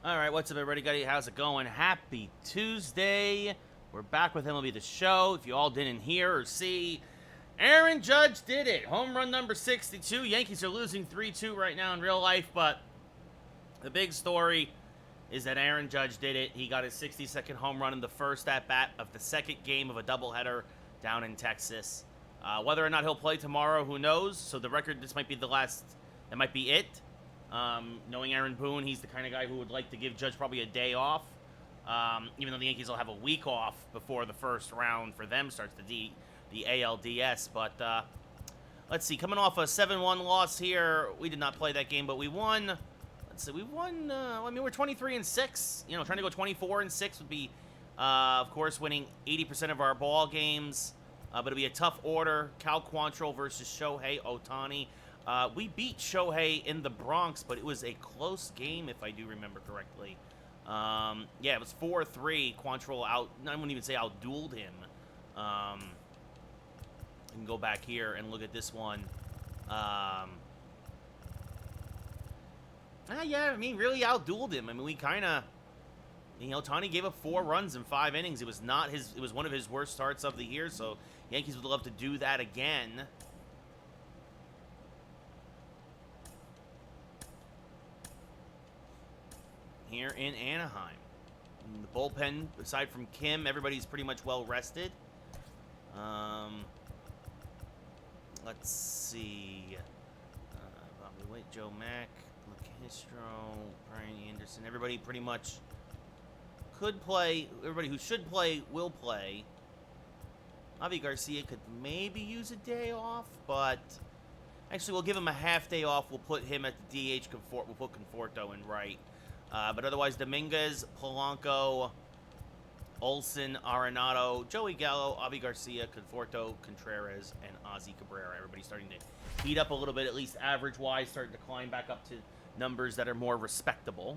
All right, what's up, everybody? How's it going? Happy Tuesday. We're back with MLB The Show. If you all didn't hear or see, Aaron Judge did it. Home run number 62. Yankees are losing 3-2 right now in real life, but the big story is that Aaron Judge did it. He got his 62nd home run in the first at-bat of the second game of a doubleheader down in Texas. Whether or not he'll play tomorrow, who knows? So the record, this might be the last, that might be it. Knowing Aaron Boone, he's the kind of guy who would like to give Judge probably a day off. Even though the Yankees will have a week off before the first round for them starts the ALDS. But let's see, coming off a 7-1 loss here, we did not play that game, but we won. Let's see, we won. I mean, we're 23-6. You know, trying to go 24-6 would be, of course, winning 80% of our ball games. But it'll be a tough order. Cal Quantrill versus Shohei Ohtani. We beat Shohei in the Bronx, but it was a close game, if I do remember correctly. Yeah, it was 4-3. Quantrill I wouldn't even say outdueled him. You can go back here and look at this one. Yeah, I mean, really outdueled him. I mean, we kind of... Ohtani gave up 4 runs in 5 innings. It was not his... It was one of his worst starts of the year, so Yankees would love to do that again. Here in Anaheim. In the bullpen, aside from Kim, everybody's pretty much well rested. Let's see. Bobby Witt, Joe Mack, McKistro, Brian Anderson. Everybody pretty much could play. Everybody who should play will play. Avi Garcia could maybe use a day off, but actually we'll give him a half day off. We'll put him at the DH. We'll put Conforto in right. But otherwise, Dominguez, Polanco, Olsen, Arenado, Joey Gallo, Avi Garcia, Conforto, Contreras, and Ozzy Cabrera. Everybody's starting to heat up a little bit, at least average-wise, starting to climb back up to numbers that are more respectable.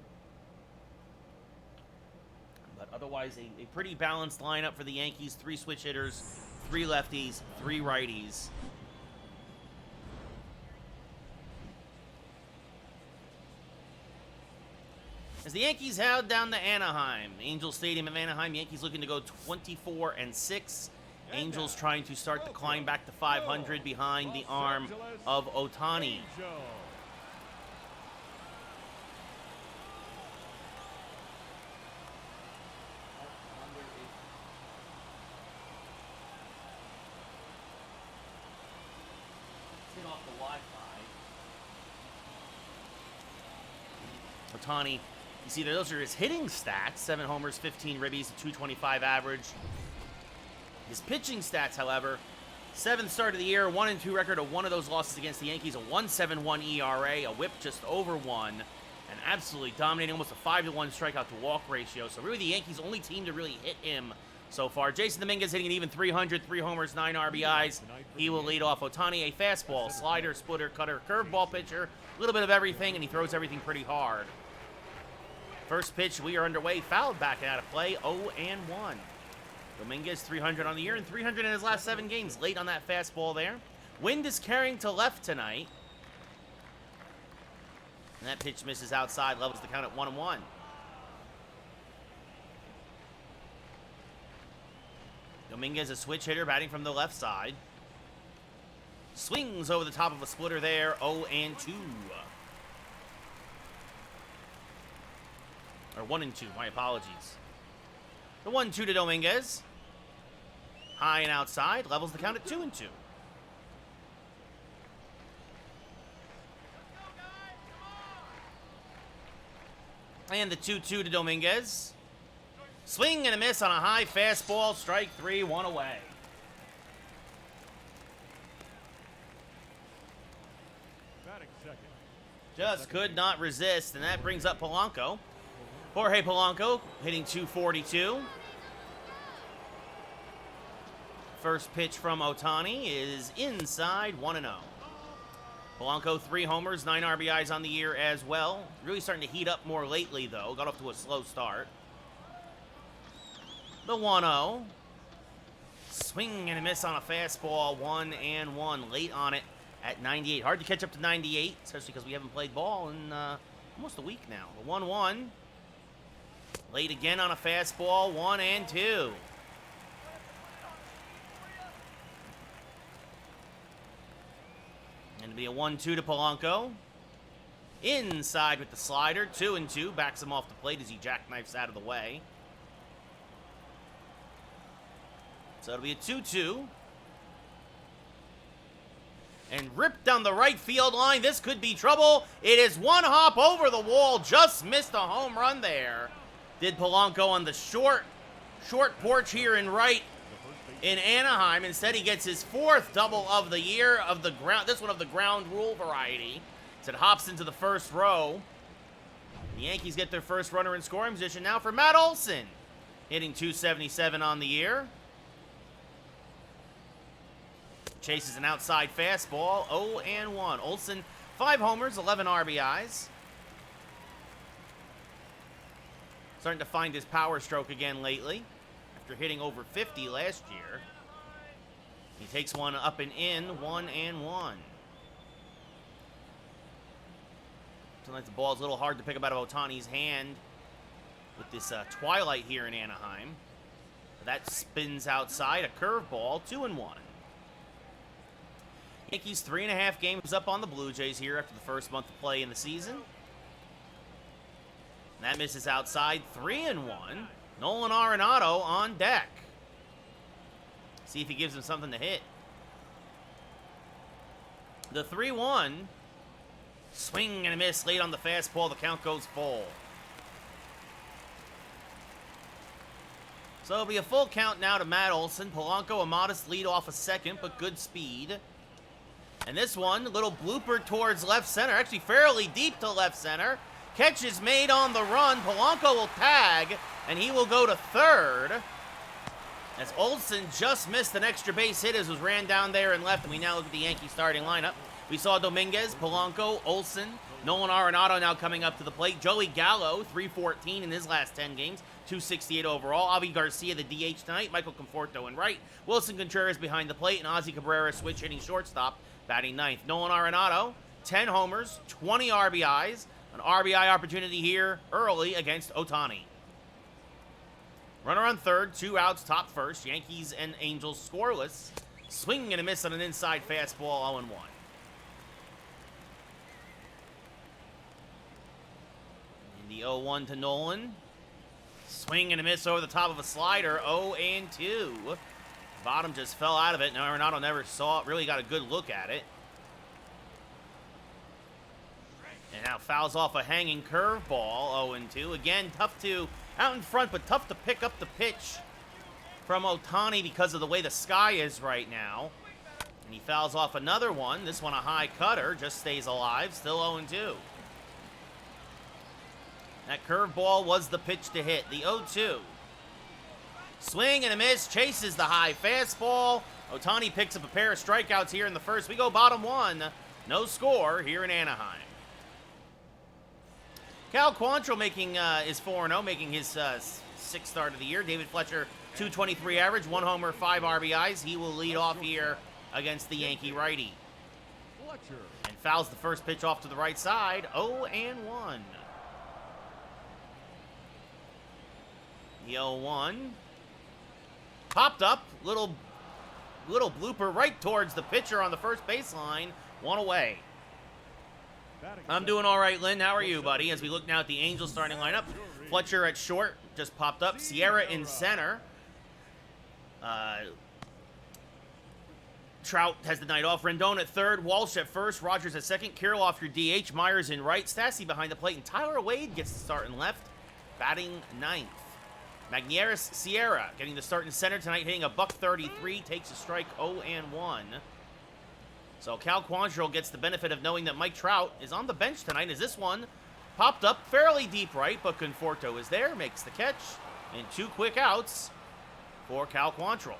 But otherwise, a pretty balanced lineup for the Yankees. 3 switch hitters, 3 lefties, 3 righties. As the Yankees head down to Anaheim, Angels Stadium of Anaheim, Yankees looking to go 24-6. Angels trying to start the climb back to 500 behind the arm of Ohtani. Get off the Wi-Fi. Ohtani. You see, those are his hitting stats. 7 homers, 15 ribbies, a 225 average. His pitching stats, however, 7th start of the year, 1-2 record of 1 of those losses against the Yankees, a 1.71 ERA, a whip just over 1, and absolutely dominating, almost a 5-1 strikeout to walk ratio. So really the Yankees' only team to really hit him so far. Jason Dominguez hitting an even 300, 3 homers, 9 RBIs. He will lead off. Ohtani, a fastball, slider, splitter, cutter, curveball pitcher, a little bit of everything, and he throws everything pretty hard. First pitch, we are underway. Fouled back out of play, 0-1. Dominguez, 300 on the year and 300 in his last 7 games. Late on that fastball there. Wind is carrying to left tonight. And that pitch misses outside, levels the count at 1-1. Dominguez, a switch hitter, batting from the left side. Swings over the top of a splitter there, 0-2. Or 1-2, my apologies. The 1-2 to Dominguez. High and outside, levels the count at 2-2. And the 2-2 to Dominguez. Swing and a miss on a high fastball, strike 3, 1 away. Just could not resist, and that brings up Polanco. Jorge Polanco hitting 242. First pitch from Ohtani is inside, 1-0. Polanco, 3 homers, 9 RBIs on the year as well. Really starting to heat up more lately, though. Got off to a slow start. The 1-0. Swing and a miss on a fastball, 1-1. Late on it at 98. Hard to catch up to 98, especially because we haven't played ball in almost a week now. The 1-1. Late again on a fastball, 1-2. And it'll be a 1-2 to Polanco. Inside with the slider, 2-2. Backs him off the plate as he jackknifes out of the way. So it'll be a 2-2. And ripped down the right field line. This could be trouble. It is one hop over the wall. Just missed a home run there. Did Polanco on the short porch here in right in Anaheim. Instead, he gets his 4th double of the year of the ground. This one of the ground rule variety. So it hops into the first row. The Yankees get their first runner in scoring position now for Matt Olson, hitting .277 on the year. Chases an outside fastball, 0-1. Olson, 5 homers, 11 RBIs. Starting to find his power stroke again lately after hitting over 50 last year. He takes one up and in, 1-1. Sometimes the ball's a little hard to pick up out of Ohtani's hand with this twilight here in Anaheim. That spins outside, a curveball, 2-1. Yankees 3.5 games up on the Blue Jays here after the first month of play in the season. That misses outside, 3-1. Nolan Arenado on deck. See if he gives him something to hit. The 3-1. Swing and a miss late on the fastball. The count goes full. So it'll be a full count now to Matt Olson. Polanco, a modest lead off a second, but good speed. And this one, a little blooper towards left center. Actually fairly deep to left center. Catch is made on the run. Polanco will tag, and he will go to third. As Olson just missed an extra base hit as was ran down there and left. And we now look at the Yankee starting lineup. We saw Dominguez, Polanco, Olson, Nolan Arenado now coming up to the plate. Joey Gallo, 314 in his last 10 games, 268 overall. Avi Garcia, the DH tonight. Michael Conforto in right. Wilson Contreras behind the plate. And Ozzie Cabrera, switch hitting shortstop, batting ninth. Nolan Arenado, 10 homers, 20 RBIs. An RBI opportunity here early against Ohtani. Runner on third, 2 outs, top first. Yankees and Angels scoreless. Swing and a miss on an inside fastball, 0-1. The 0-1 to Nolan. Swing and a miss over the top of a slider, 0-2. Bottom just fell out of it, and Arenado never saw it, really got a good look at it. And now fouls off a hanging curveball, 0-2. Again, tough to, out in front, but tough to pick up the pitch from Ohtani because of the way the sky is right now. And he fouls off another one. This one a high cutter, just stays alive, still 0-2. That curveball was the pitch to hit, the 0-2. Swing and a miss, chases the high fastball. Ohtani picks up a pair of strikeouts here in the first. We go bottom one, no score here in Anaheim. Cal Quantrill making is 4-0, making his 6th start of the year. David Fletcher, 223 average, 1 homer, 5 RBIs. He will lead off here against the Yankee righty. And fouls the first pitch off to the right side, 0-1. The 0-1. Popped up, little blooper right towards the pitcher on the first baseline, 1 away. I'm doing all right, Lynn. How are you, buddy? As we look now at the Angels starting lineup, Fletcher at short just popped up. Sierra in center. Trout has the night off. Rendon at third. Walsh at first. Rogers at second. Kirilloff your DH. Myers in right. Stassi behind the plate. And Tyler Wade gets the start in left, batting ninth. Magneuris Sierra getting the start in center tonight, hitting a .133. Takes a strike, 0-1. So Cal Quantrill gets the benefit of knowing that Mike Trout is on the bench tonight, as this one popped up fairly deep right, but Conforto is there, makes the catch, and 2 quick outs for Cal Quantrill.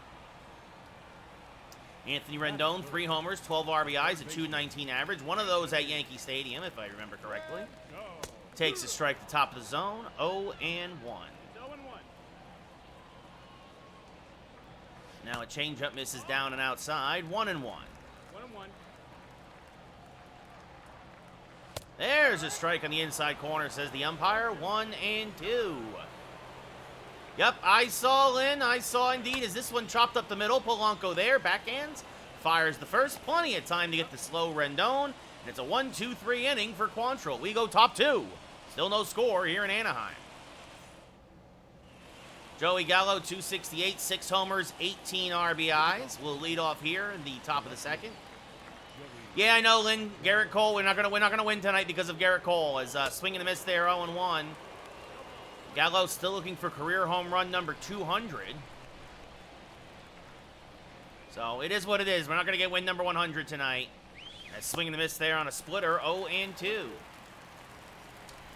Anthony Rendon, 3 homers, 12 RBIs, a .219 average. One of those at Yankee Stadium, if I remember correctly. Takes a strike at the top of the zone, 0-1. Now a changeup misses down and outside, 1-1. There's a strike on the inside corner, says the umpire. 1-2. Yep, I saw, Lynn. I saw indeed as this one chopped up the middle. Polanco there, backhands. Fires the first. Plenty of time to get the slow Rendon. And it's a 1-2-3 inning for Quantrill. We go top 2. Still no score here in Anaheim. Joey Gallo, 268, 6 homers, 18 RBIs. We'll lead off here in the top of the second. Yeah, I know, Lynn. Garrett Cole, we're not gonna win tonight because of Garrett Cole. As swing and a miss there, 0-1. Gallo still looking for career home run number 200. So it is what it is. We're not gonna get win number 100 tonight. As swing and a miss there on a splitter, 0-2.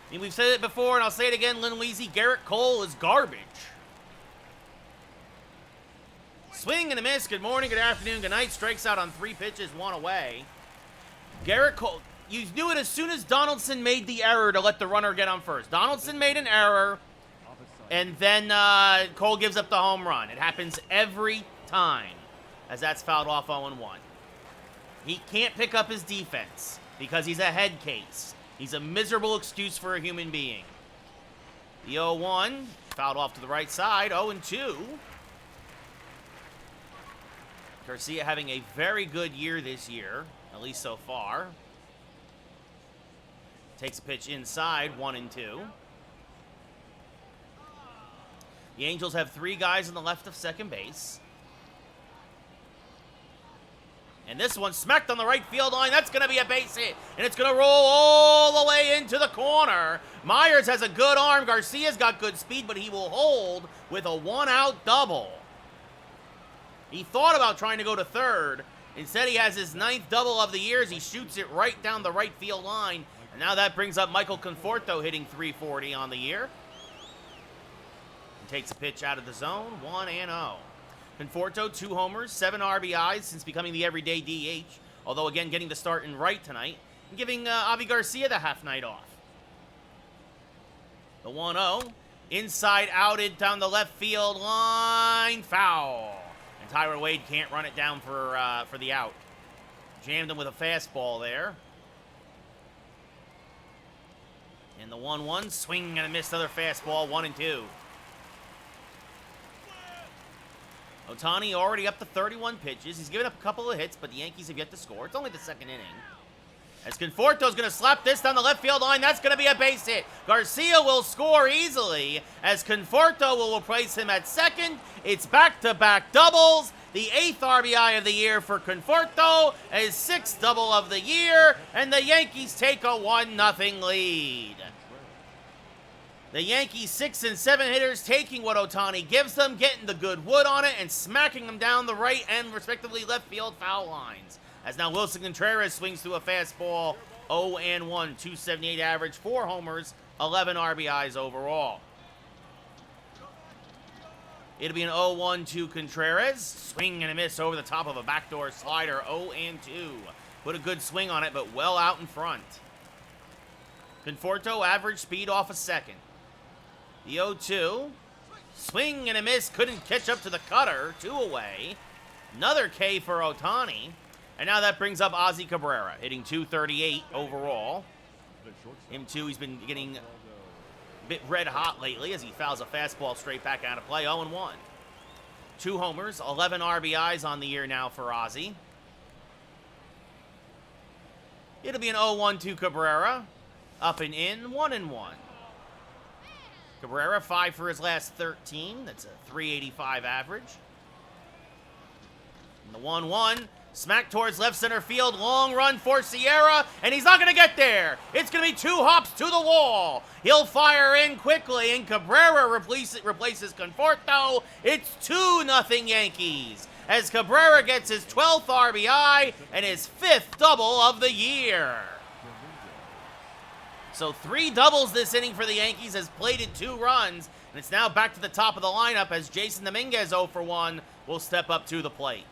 I mean, we've said it before, and I'll say it again, Lynn Weezy, Garrett Cole is garbage. Swing and a miss. Good morning, good afternoon, good night. Strikes out on 3 pitches, 1 away. Garrett Cole, you knew it as soon as Donaldson made the error to let the runner get on first. Donaldson made an error, and then Cole gives up the home run. It happens every time, as that's fouled off 0-1. He can't pick up his defense because he's a head case. He's a miserable excuse for a human being. The 0-1, fouled off to the right side, 0-2. Garcia having a very good year this year, at least so far. Takes a pitch inside, 1-2. The Angels have 3 guys on the left of second base. And this one smacked on the right field line. That's going to be a base hit. And it's going to roll all the way into the corner. Myers has a good arm. Garcia's got good speed, but he will hold with a 1-out double. He thought about trying to go to third. Instead, he has his 9th double of the year as he shoots it right down the right field line. And now that brings up Michael Conforto hitting .340 on the year. He takes a pitch out of the zone, 1-0. Conforto, 2 homers, 7 RBIs since becoming the everyday DH. Although, again, getting the start in right tonight. And giving Avi Garcia the half night off. The 1-0. Inside outed down the left field line. Foul. And Tyler Wade can't run it down for the out. Jammed him with a fastball there. And the 1-1. Swing and a miss, another fastball, 1-2. Ohtani already up to 31 pitches. He's given up a couple of hits, but the Yankees have yet to score. It's only the 2nd inning. As Conforto's going to slap this down the left field line, that's going to be a base hit. Garcia will score easily as Conforto will replace him at second. It's back-to-back doubles. The 8th RBI of the year for Conforto, his 6th double of the year, and the Yankees take a 1-0 lead. The Yankees 6 and 7 hitters taking what Ohtani gives them, getting the good wood on it, and smacking them down the right and respectively left field foul lines. As now Wilson Contreras swings through a fastball, 0-1, 278 average, 4 homers, 11 RBIs overall. It'll be an 0-1 to Contreras. Swing and a miss over the top of a backdoor slider, 0-2. Put a good swing on it, but well out in front. Conforto average speed off a second. The 0-2. Swing and a miss. Couldn't catch up to the cutter. 2 away. Another K for Ohtani. And now that brings up Ozzie Cabrera, hitting .238 overall. Him too, he's been getting a bit red hot lately as he fouls a fastball straight back out of play, 0-1. 2 homers, 11 RBIs on the year now for Ozzie. It'll be an 0-1 to Cabrera. Up and in, 1-1. Cabrera, 5 for his last 13. That's a .385 average. And the 1-1. Smack towards left center field. Long run for Sierra. And he's not going to get there. It's going to be 2 hops to the wall. He'll fire in quickly. And Cabrera replaces Conforto. It's 2-0 Yankees. As Cabrera gets his 12th RBI and his 5th double of the year. So 3 doubles this inning for the Yankees, has plated 2 runs, and it's now back to the top of the lineup as Jason Dominguez 0 for 1 will step up to the plate.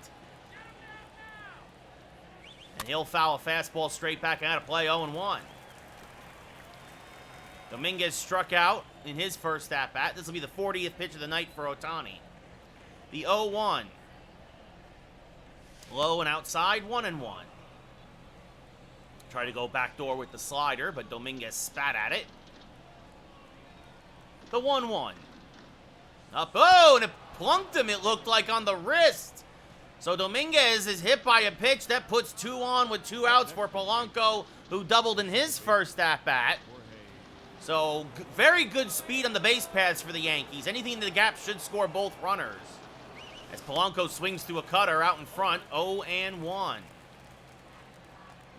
And he'll foul a fastball straight back out of play, 0-1. Dominguez struck out in his first at-bat. This will be the 40th pitch of the night for Ohtani. The 0-1. Low and outside, 1-1. Try to go backdoor with the slider, but Dominguez spat at it. The 1-1. Up, oh, and it plunked him, it looked like, on the wrist. So Dominguez is hit by a pitch. That puts 2 on with 2 outs for Polanco, who doubled in his first at-bat. So very good speed on the base paths for the Yankees. Anything in the gap should score both runners. As Polanco swings through a cutter out in front, 0-1.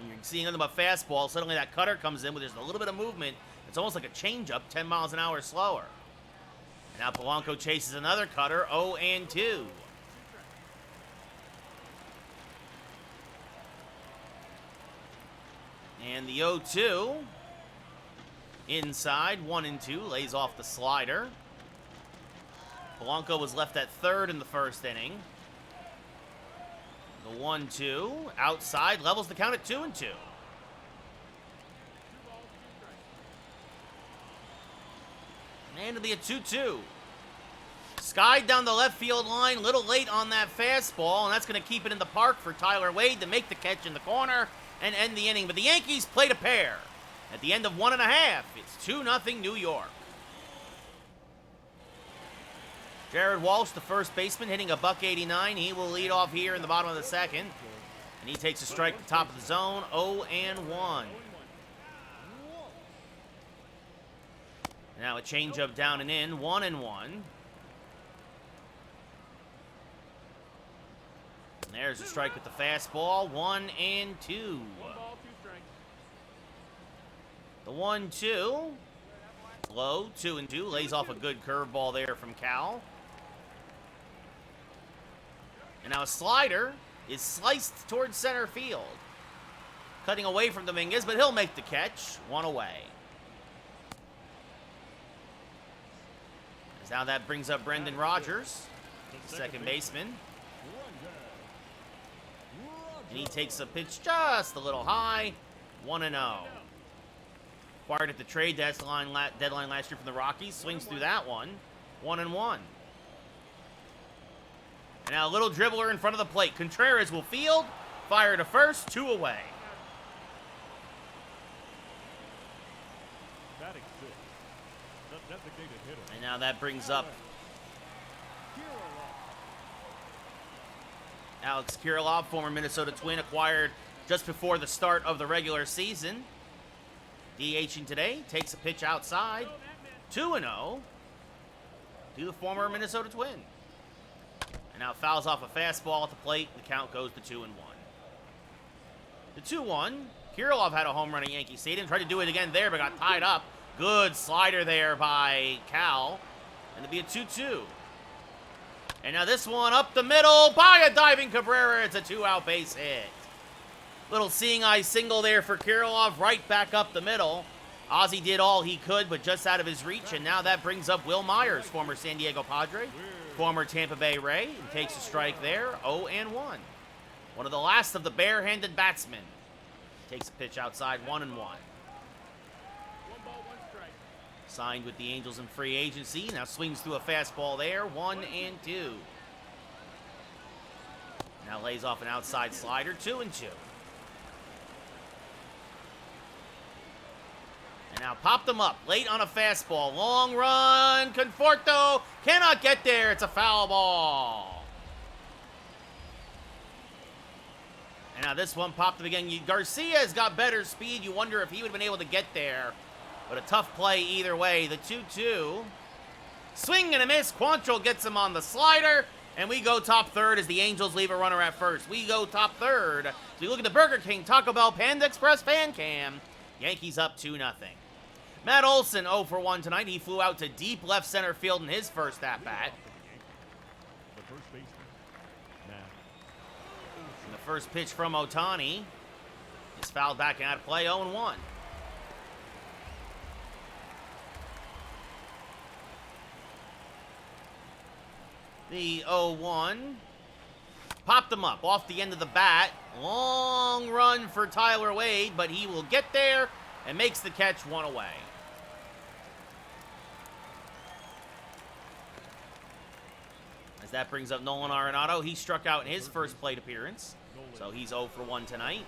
You're seeing nothing but fastball. Suddenly that cutter comes in with just a little bit of movement. It's almost like a changeup, 10 miles an hour slower. And now Polanco chases another cutter, 0-2. And the 0-2, inside, 1-2, lays off the slider. Polanco was left at third in the first inning. The 1-2, outside, levels the count at 2-2. And it'll be a 2-2. Skied down the left field line, little late on that fastball, and that's going to keep it in the park for Tyler Wade to make the catch in the corner and end the inning. But the Yankees played a pair. At the end of 1.5, it's 2-0 New York. Jared Walsh, the first baseman, hitting a $189. He will lead off here in the bottom of the second. And he takes a strike at the top of the zone, 0-1. Now a changeup down and in, 1-1. There's a strike with the fastball, 1-2. The 1-2, low, 2-2, lays off a good curveball there from Cal. And now a slider is sliced towards center field. Cutting away from Dominguez, but he'll make the catch, 1 away. As now that brings up Brendan Rodgers, second baseman. And he takes a pitch just a little high, 1-0. Acquired at the trade deadline last year from the Rockies. Swings through that one, 1-1. And now a little dribbler in front of the plate. Contreras will field, fire to first, 2 away. And now that brings up Alex Kirilloff, former Minnesota Twin, acquired just before the start of the regular season. DHing today, takes a pitch outside, 2-0 to the former Minnesota Twin. And now fouls off a fastball at the plate. The count goes to 2-1. The 2-1, Kirilloff had a home run at Yankee Stadium. Tried to do it again there, but got tied up. Good slider there by Cal. And it'll be a 2-2. And now this one up the middle by a diving Cabrera. It's a 2-out base hit. Little seeing eye single there for Kirilloff, right back up the middle. Ozzie did all he could, but just out of his reach. And now that brings up Will Myers, former San Diego Padre, former Tampa Bay Ray. He takes a strike there, 0-1. One of the last of the bare-handed batsmen. Takes a pitch outside, 1-1. Signed with the Angels in free agency. Now swings through a fastball there, 1-2. Now lays off an outside slider, 2-2. And now popped them up, late on a fastball. Long run, Conforto cannot get there. It's a foul ball. And now this one popped up again. Garcia's got better speed. You wonder if he would have been able to get there. But a tough play either way. The 2-2. Swing and a miss. Quantrill gets him on the slider. And we go top third as the Angels leave a runner at first. We go top third. So we look at the Burger King, Taco Bell, Panda Express fan cam. Yankees up 2-0. Matt Olson 0 for 1 tonight. He flew out to deep left center field in his first at-bat. And the first pitch from Ohtani is fouled back and out of play, 0-1. The 0-1. Popped him up off the end of the bat. Long run for Tyler Wade, but he will get there and makes the catch, 1 away. As that brings up Nolan Arenado. He struck out in his first plate appearance, so he's 0 for 1 tonight.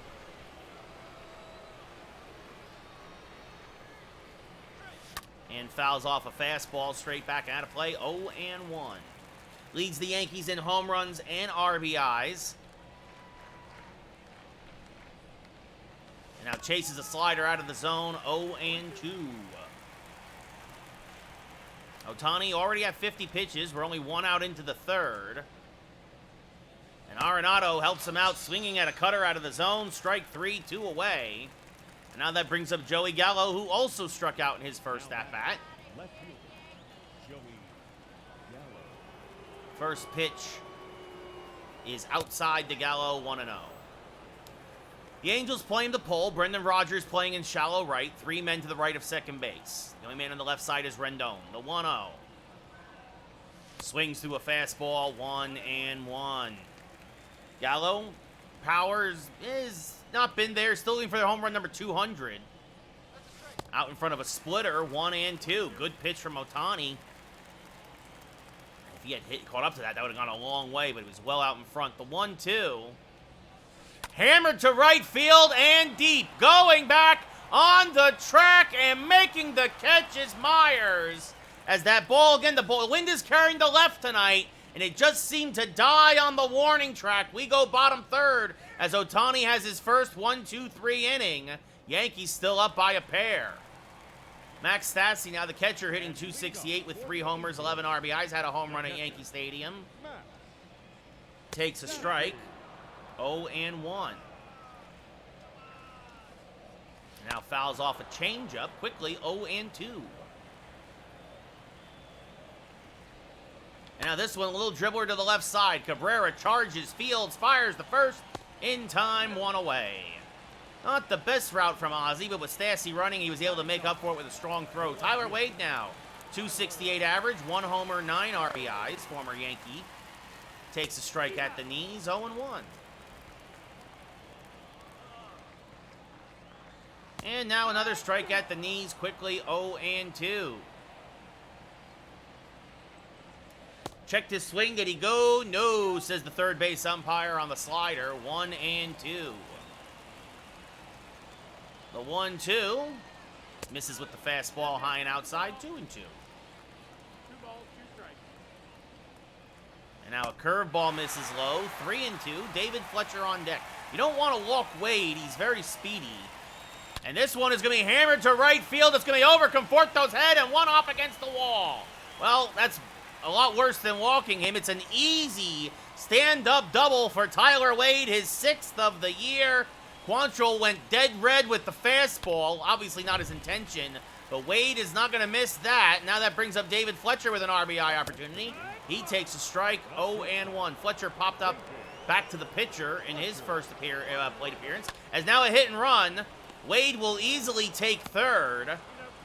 And fouls off a fastball straight back out of play. 0-1. Leads the Yankees in home runs and RBIs. And now chases a slider out of the zone. 0-2. Ohtani already at 50 pitches. We're only 1 out into the third. And Arenado helps him out, swinging at a cutter out of the zone. Strike 3, 2 away. And now that brings up Joey Gallo, who also struck out in his first at-bat. First pitch is outside to Gallo, 1-0. The Angels playing the pole. Brendan Rodgers playing in shallow right. 3 men to the right of second base. The only man on the left side is Rendon. The 1-0. Swings through a fastball, 1-1. Gallo, powers is not been there. Still looking for their home run number 200. Out in front of a splitter, 1-2. Good pitch from Ohtani. If he had caught up to that, that would have gone a long way, but he was well out in front. The 1-2. Hammered to right field and deep. Going back on the track and making the catch is Myers. As that ball, again, the wind is carrying the left tonight, and it just seemed to die on the warning track. We go bottom third as Ohtani has his first 1-2-3 inning. Yankees still up by a pair. Max Stassi, now the catcher, hitting .268 with 3 homers, 11 RBIs. Had a home run at Yankee Stadium. Takes a strike. 0-1. Now fouls off a changeup. Quickly, 0-2. And now this one, a little dribbler to the left side. Cabrera charges, fields, fires the first. In time, 1 away. Not the best route from Ozzie, but with Stassi running, he was able to make up for it with a strong throw. Tyler Wade now, .268 average, 1 homer, 9 RBIs, former Yankee. Takes a strike at the knees, 0-1. And now another strike at the knees, quickly, 0-2. Checked his swing, did he go? No, says the third base umpire on the slider, 1-2. The 1-2 misses with the fastball high and outside, 2-2. 2 balls, 2 strikes. And now a curveball misses low, 3-2. David Fletcher on deck. You don't want to walk Wade, he's very speedy. And this one is going to be hammered to right field. It's going to be over Conforto's head and 1 off against the wall. Well, that's a lot worse than walking him. It's an easy stand-up double for Tyler Wade, his 6th of the year. Quantrill went dead red with the fastball. Obviously not his intention, but Wade is not going to miss that. Now that brings up David Fletcher with an RBI opportunity. He takes a strike, 0-1. Fletcher popped up back to the pitcher in his first plate appearance. As now a hit and run. Wade will easily take third,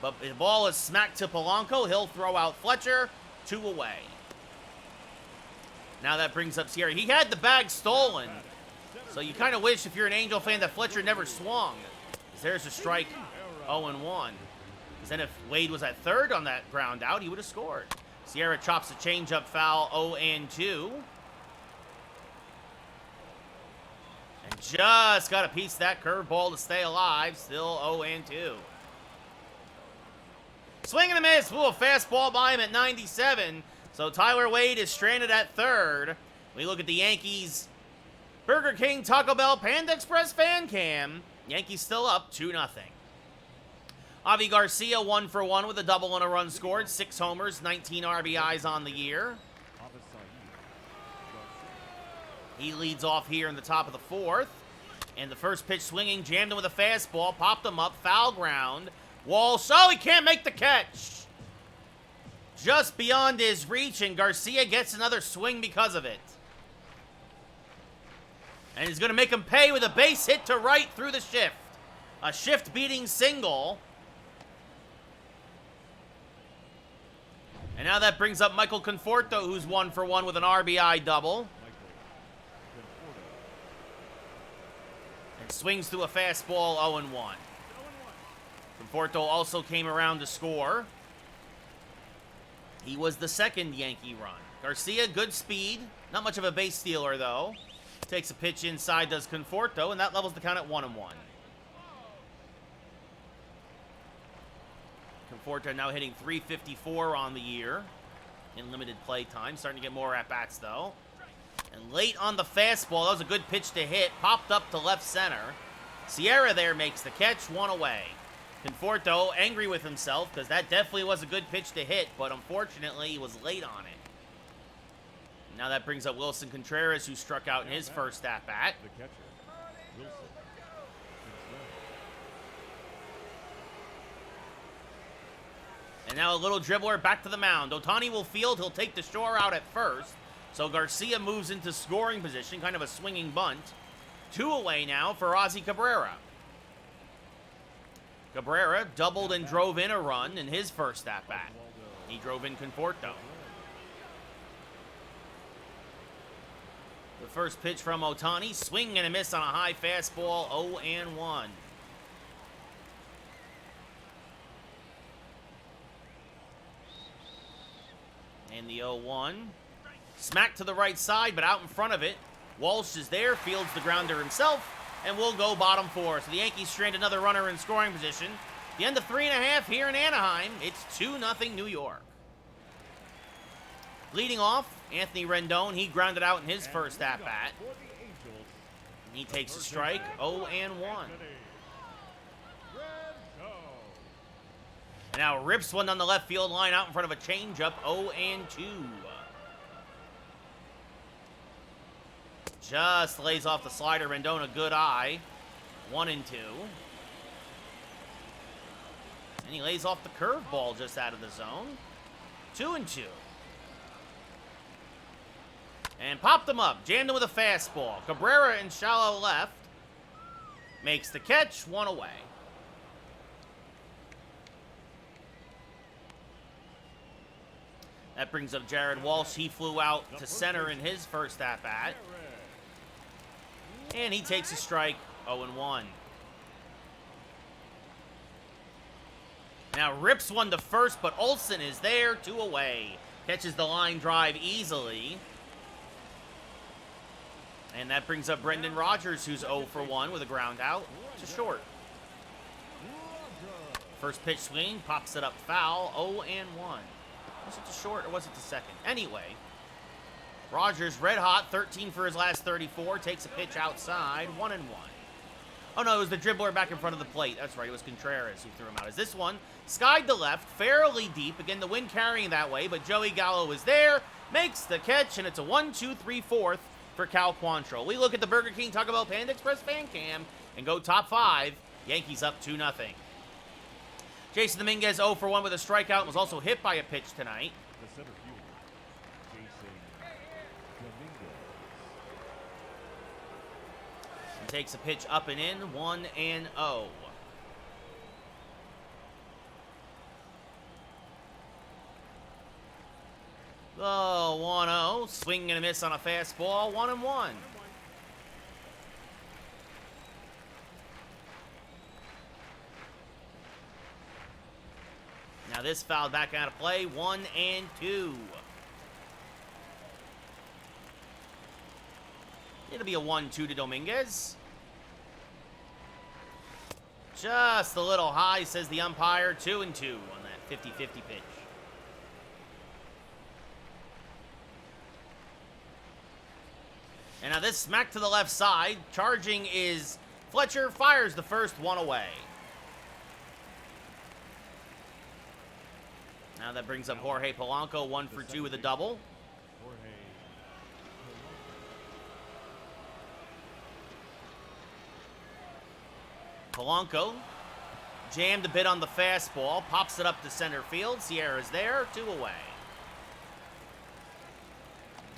but the ball is smacked to Polanco. He'll throw out Fletcher, 2 away. Now that brings up Sierra. He had the bag stolen, so you kind of wish, if you're an Angel fan, that Fletcher never swung. There's a strike, 0-1. Because then if Wade was at third on that ground out, he would have scored. Sierra chops a changeup foul, 0-2. And just got a piece of that curveball to stay alive. Still 0-2. Swing and a miss. Ooh, a fastball by him at 97. So Tyler Wade is stranded at third. We look at the Yankees. Burger King, Taco Bell, Panda Express fan cam. Yankees still up 2-0. Avi Garcia 1 for 1 with a double and a run scored. 6 homers, 19 RBIs on the year. He leads off here in the top of the 4th. And the first pitch swinging, jammed him with a fastball, popped him up, foul ground. Walsh, oh, he can't make the catch. Just beyond his reach, and Garcia gets another swing because of it. And he's going to make him pay with a base hit to right through the shift. A shift-beating single. And now that brings up Michael Conforto, who's 1 for 1 with an RBI double. And swings through a fastball, 0-1. Conforto also came around to score. He was the second Yankee run. Garcia, good speed. Not much of a base stealer, though. Takes a pitch inside, does Conforto, and that levels the count at 1-1. Conforto now hitting .354 on the year in limited play time. Starting to get more at-bats, though. And late on the fastball, that was a good pitch to hit. Popped up to left center. Sierra there makes the catch, one away. Conforto angry with himself because that definitely was a good pitch to hit, but unfortunately he was late on it. Now that brings up Wilson Contreras, who struck out in his first at-bat. The catcher, Wilson. And now a little dribbler back to the mound. Ohtani will field. He'll take the shore out at first. So Garcia moves into scoring position, kind of a swinging bunt. 2 away now for Ozzy Cabrera. Cabrera doubled and drove in a run in his first at-bat. He drove in Conforto. The first pitch from Ohtani, swing and a miss on a high fastball, 0-1. And the 0-1. Smack to the right side, but out in front of it. Walsh is there, fields the grounder himself, and will go bottom 4. So the Yankees strand another runner in scoring position. The end of 3.5 here in Anaheim. It's 2-0 New York. Leading off, Anthony Rendon. He grounded out in his first at-bat. He takes a strike, 0-1. And now rips one on the left field line out in front of a changeup, 0-2. Just lays off the slider. Rendon a good eye, 1-2. And he lays off the curveball just out of the zone, 2-2. And popped him up, jammed him with a fastball. Cabrera in shallow left makes the catch, 1 away. That brings up Jared Walsh. He flew out to center in his first at-bat. And he takes a strike, 0-1. Now rips one to first, but Olsen is there, 2 away. Catches the line drive easily. And that brings up Brendan Rodgers, who's 0 for 1 with a ground out to short. First pitch swing, pops it up foul, 0-1. Was it to short or was it to second? Anyway, Rodgers red hot, 13 for his last 34, takes a pitch outside, 1-1. Oh no, it was the dribbler back in front of the plate. That's right, it was Contreras who threw him out. As this one skied to left, fairly deep. Again, the wind carrying that way, but Joey Gallo is there, makes the catch, and it's a 1-2-3-4 for Cal Quantrill. We look at the Burger King Taco Bell Panda Express fan cam and go top 5. Yankees up 2-0. Jason Dominguez 0 for 1 with a strikeout and was also hit by a pitch tonight. The center fielder, Jason Dominguez. And takes a pitch up and in, 1-0. Oh, 1-0. Swing and a miss on a fastball, 1-1. Now this foul back out of play, 1-2. It'll be a 1-2 to Dominguez. Just a little high, says the umpire. 2-2 on that 50-50 pitch. And now this smack to the left side. Charging is Fletcher, fires the first, 1 away. Now that brings up Jorge Polanco, 1 for 2 with a double. Polanco jammed a bit on the fastball, pops it up to center field. Sierra's there, 2 away.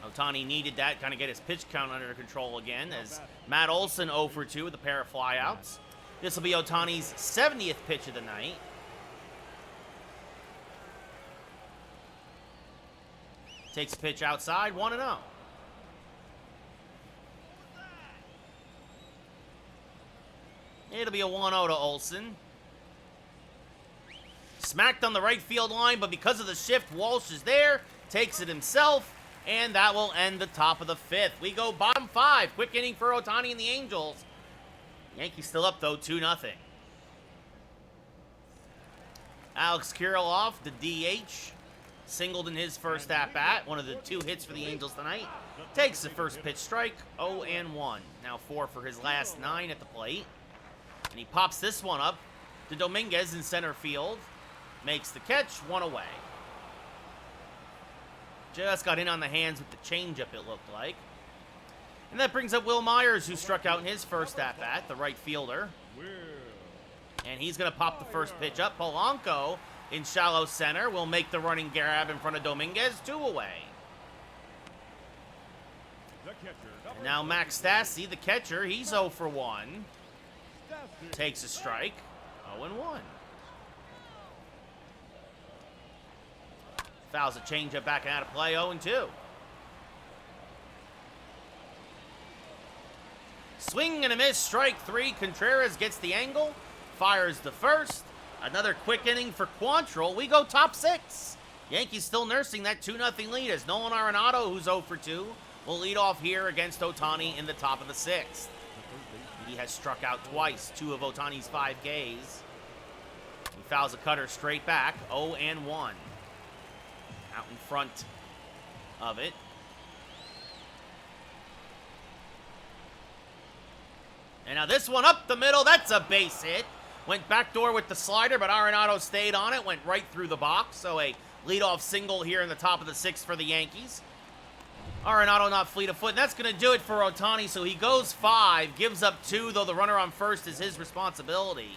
Ohtani needed that, kind of get his pitch count under control again, as Matt Olson 0 for 2 with a pair of flyouts. This will be Ohtani's 70th pitch of the night. Takes a pitch outside, 1-0. It'll be a 1-0 to Olsen. Smacked on the right field line, but because of the shift, Walsh is there, takes it himself, and that will end the top of the 5th. We go bottom 5. Quick inning for Ohtani and the Angels. Yankees still up, though, 2-0. Alex Kirilloff, the DH, singled in his first at-bat. One of the 2 hits for the Angels tonight. Takes the first pitch strike, 0-1. Now 4 for his last 9 at the plate. And he pops this one up to Dominguez in center field. Makes the catch, 1 away. Just got in on the hands with the changeup, it looked like. And that brings up Will Myers, who struck out in his first at-bat, the right fielder. And he's going to pop the first pitch up. Polanco in shallow center will make the running grab in front of Dominguez, 2 away. And now Max Stassi, the catcher, he's 0 for 1. Takes a strike, 0-1. Fouls a changeup back out of play, 0-2. Swing and a miss, strike 3. Contreras gets the angle, fires the first. Another quick inning for Quantrill. We go top 6. Yankees still nursing that 2-0 lead as Nolan Arenado, who's 0 for 2, will lead off here against Ohtani in the top of the 6th. He has struck out twice, 2 of Ohtani's 5 Ks. He fouls a cutter straight back, 0-1. Out in front of it. And now this one up the middle, that's a base hit. Went backdoor with the slider, but Arenado stayed on it, went right through the box. So a leadoff single here in the top of the 6th for the Yankees. Arenado not fleet of foot, and that's going to do it for Ohtani. So he goes 5, gives up 2, though the runner on first is his responsibility.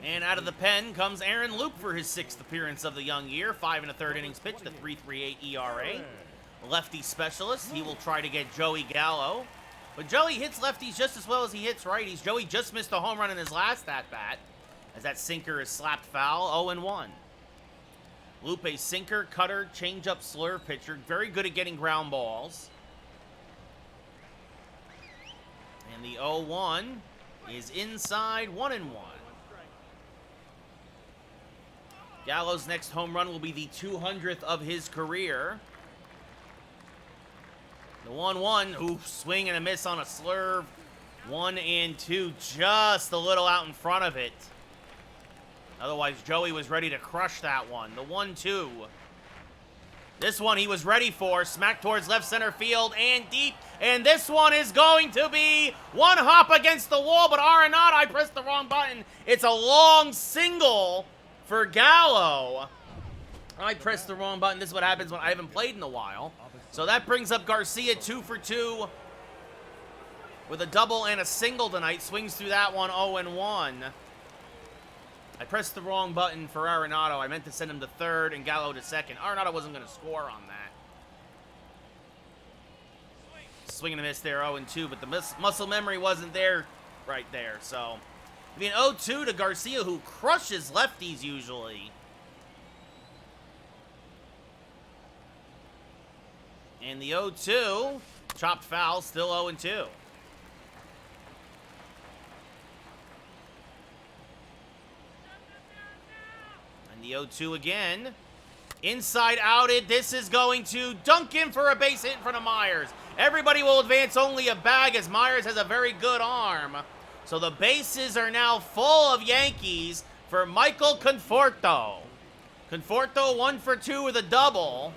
And out of the pen comes Aaron Loup for his 6th appearance of the young year. 5 1/3 innings pitched, a 3.38 ERA. Lefty specialist. He will try to get Joey Gallo. But Joey hits lefties just as well as he hits righties. Joey just missed a home run in his last at-bat, as that sinker is slapped foul, 0-1. Loup, a sinker, cutter, changeup, slur pitcher. Very good at getting ground balls. And the 0-1 is inside, 1-1. Gallo's next home run will be the 200th of his career. The 1-1, oof, swing and a miss on a slurve. 1-2, just a little out in front of it. Otherwise, Joey was ready to crush that one. The 1-2. This one he was ready for. Smack towards left center field and deep. And this one is going to be one hop against the wall, but Arenado, I pressed the wrong button. It's a long single for Gallo. I pressed the wrong button. This is what happens when I haven't played in a while. So that brings up Garcia, 2 for 2 with a double and a single tonight. Swings through that one, 0-1. I pressed the wrong button for Arenado. I meant to send him to third and Gallo to second. Arenado wasn't going to score on that. Swing and a miss there, 0-2, but the muscle memory wasn't there right there. So, I mean, 0-2 to Garcia, who crushes lefties usually. And the 0-2, chopped foul, still 0-2. And the 0-2 again. Inside outed. This is going to dunk in for a base hit in front of Myers. Everybody will advance only a bag as Myers has a very good arm. So the bases are now full of Yankees for Michael Conforto. Conforto 1 for 2 with a double.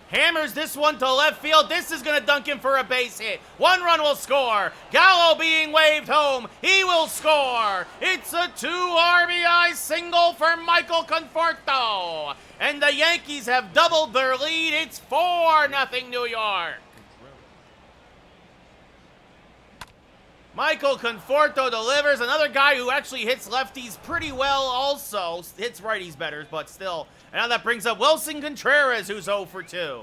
Hammers this one to left field. This is going to dunk him for a base hit. 1 run will score. Gallo being waved home. He will score. It's a 2 RBI single for Michael Conforto. And the Yankees have doubled their lead. It's 4-0 New York. Michael Conforto delivers. Another guy who actually hits lefties pretty well also. Hits righties better, but still. And now that brings up Wilson Contreras, who's 0 for 2.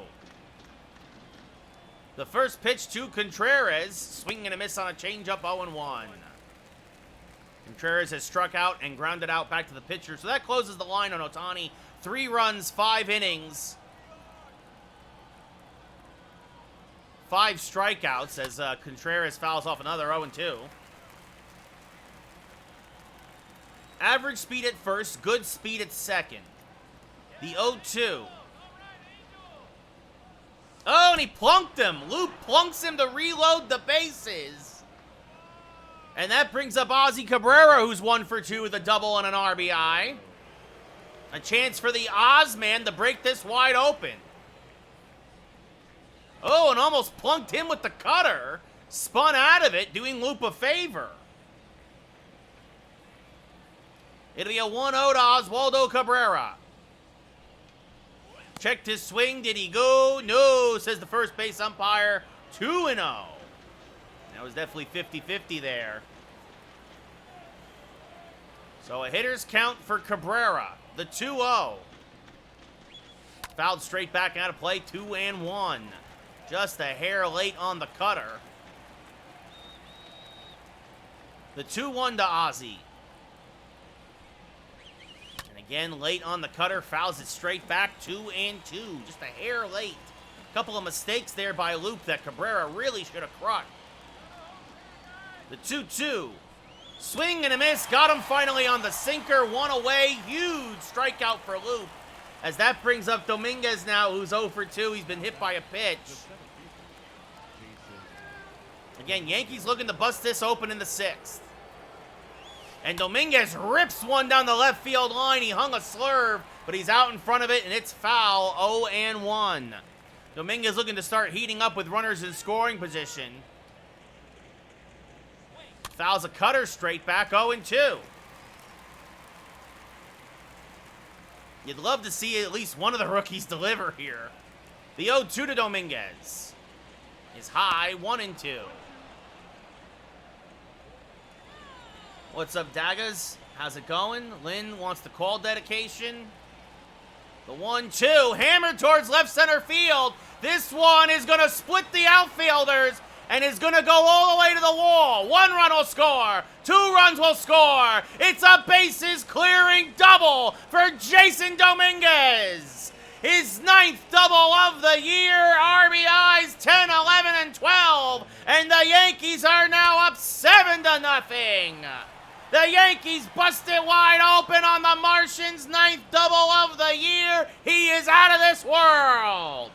The first pitch to Contreras. Swing and a miss on a changeup, 0-1. Contreras has struck out and grounded out back to the pitcher. So that closes the line on Ohtani. 3 runs, 5 innings. 5 strikeouts as Contreras fouls off another 0-2. Average speed at first, good speed at second. The 0-2. Oh, and he plunked him. Loop plunks him to reload the bases. And that brings up Ozzy Cabrera, who's 1 for 2 with a double and an RBI. A chance for the Ozman to break this wide open. Oh, and almost plunked him with the cutter. Spun out of it, doing Loop a favor. It'll be a 1-0 to Oswaldo Cabrera. Checked his swing. Did he go? No, says the first base umpire. 2-0. That was definitely 50-50 there. So a hitter's count for Cabrera. The 2-0. Fouled straight back out of play. 2-1. Just a hair late on the cutter. The 2-1 to Ozzy. And again, late on the cutter. Fouls it straight back. 2-2. Just a hair late. Couple of mistakes there by Loop that Cabrera really should have crushed. The 2-2. Swing and a miss. Got him finally on the sinker. 1 away. Huge strikeout for Loop. As that brings up Dominguez now, who's 0 for 2. He's been hit by a pitch. Again, Yankees looking to bust this open in the 6th. And Dominguez rips one down the left field line. He hung a slurve, but he's out in front of it, and it's foul. 0-1. Dominguez looking to start heating up with runners in scoring position. Fouls a cutter straight back. 0-2. You'd love to see at least one of the rookies deliver here. The 0-2 to Dominguez is high. 1-2. What's up, Daggers? How's it going? Lynn wants the call dedication. The 1-2, hammered towards left center field. This one is going to split the outfielders and is going to go all the way to the wall. 1 run will score. 2 runs will score. It's a bases clearing double for Jason Dominguez. His 9th double of the year. RBIs 10, 11, and 12. And the Yankees are now up 7-0. The Yankees bust it wide open on the Martians' 9th double of the year. He is out of this world.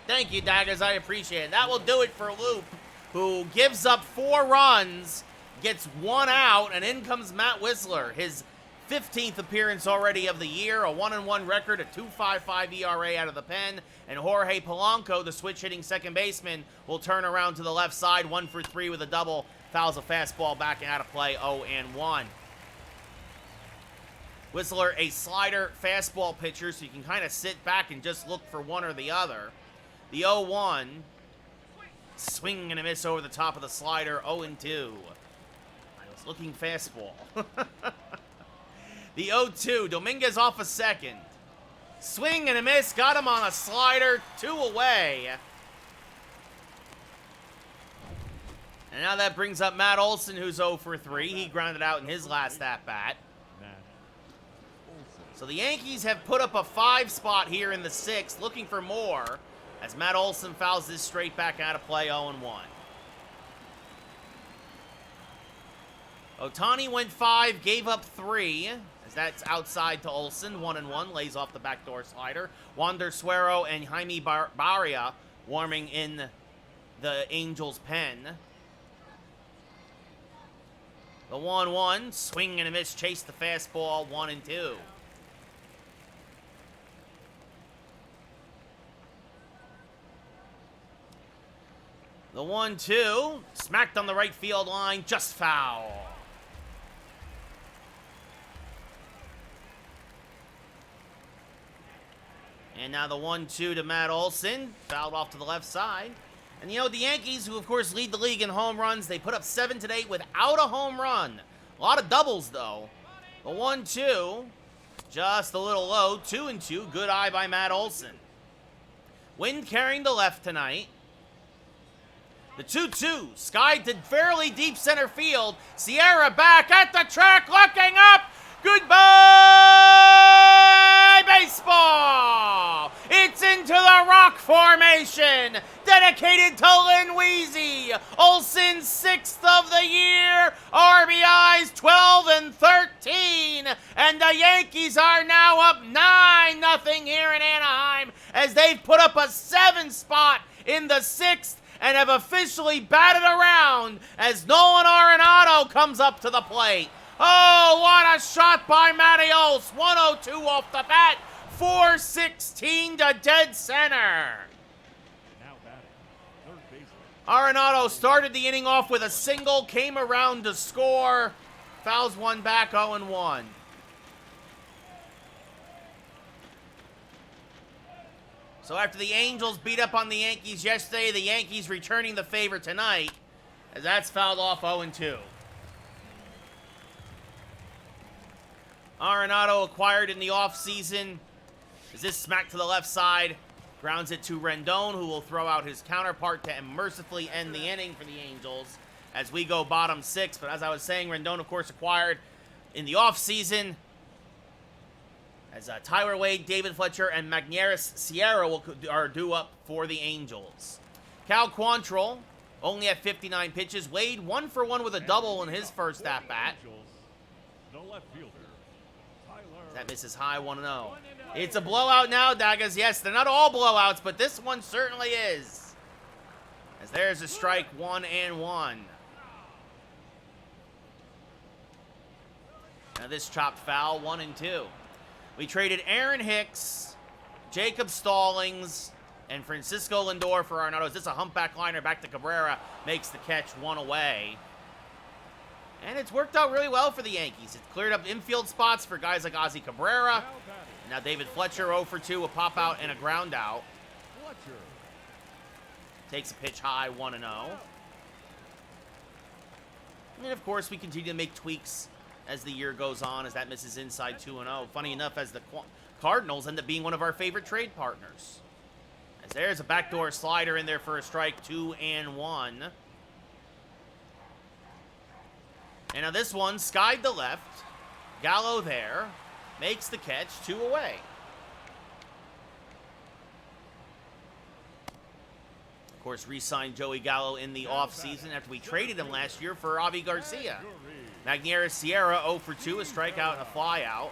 Thank you, Daggers. I appreciate it. That will do it for Loop, who gives up 4 runs, gets 1 out, and in comes Matt Wisler. His 15th appearance already of the year, a 1-1 record, a 2.55 ERA out of the pen, and Jorge Polanco, the switch-hitting second baseman, will turn around to the left side, 1 for 3 with a double. Fouls a fastball back out of play, 0-1. Whistler, a slider fastball pitcher, so you can kind of sit back and just look for one or the other. The 0-1, swing and a miss over the top of the slider, 0-2. I was looking fastball. The 0-2, Dominguez off a second. Swing and a miss, got him on a slider, 2 away. And now that brings up Matt Olson, who's 0 for 3. He grounded out in his last at-bat. So the Yankees have put up a 5 spot here in the 6th, looking for more, as Matt Olson fouls this straight back out of play, 0-1. Ohtani went 5, gave up 3, as that's outside to Olson, 1-1, lays off the backdoor slider. Wander Suero and Jaime Barria warming in the Angels' pen. The 1-1, swing and a miss, chase the fastball, 1-2. The 1-2, smacked on the right field line, just foul. And now the 1-2 to Matt Olson, fouled off to the left side. And, you know, the Yankees, who, of course, lead the league in home runs, they put up 7 today without a home run. A lot of doubles, though. The 1-2, just a little low. 2-2, good eye by Matt Olson. Wind carrying the left tonight. The 2-2, skied to fairly deep center field. Sierra back at the track, looking up. Goodbye, baseball! It's into the rock formation, dedicated to Lynn Weezy. Olsen's 6th of the year, RBIs 12 and 13, and the Yankees are now up 9-0 here in Anaheim as they've put up a 7 spot in the 6th and have officially batted around as Nolan Arenado comes up to the plate. Oh, what a shot by Matios. 102 off the bat. 416 to dead center. Now batting, third baseman. Arenado started the inning off with a single, came around to score. Fouls one back, 0-1. So after the Angels beat up on the Yankees yesterday, the Yankees returning the favor tonight, as that's fouled off 0-2. Arenado acquired in the offseason. As this smack to the left side, grounds it to Rendon, who will throw out his counterpart to mercifully end the inning for the Angels as we go bottom 6. But as I was saying, Rendon, of course, acquired in the offseason. As Tyler Wade, David Fletcher, and Magneuris Sierra are due up for the Angels. Cal Quantrill only at 59 pitches. Wade 1 for 1 with a double in his first at-bat. The left fielder, Tyler. That misses high, 1-0. It's a blowout now, Daggers. Yes, they're not all blowouts, but this one certainly is. As there's a strike, 1-1. Now this chopped foul, 1-2. We traded Aaron Hicks, Jacob Stallings, and Francisco Lindor for Arenado. Is this a humpback liner back to Cabrera? Makes the catch, 1 away. And it's worked out really well for the Yankees. It's cleared up infield spots for guys like Ozzie Cabrera. Now David Fletcher 0 for 2, a pop out and a ground out. Fletcher. Takes a pitch high, 1-0. And of course, we continue to make tweaks as the year goes on, as that misses inside 2-0. Funny enough, as the Cardinals end up being one of our favorite trade partners. As there's a backdoor slider in there for a strike, 2-1. And now this one, skied to left. Gallo there. Makes the catch, 2 away. Of course, re-signed Joey Gallo in the offseason after we traded him last year for Avi Garcia. Magneuris Sierra 0 for 2, a strikeout and a flyout.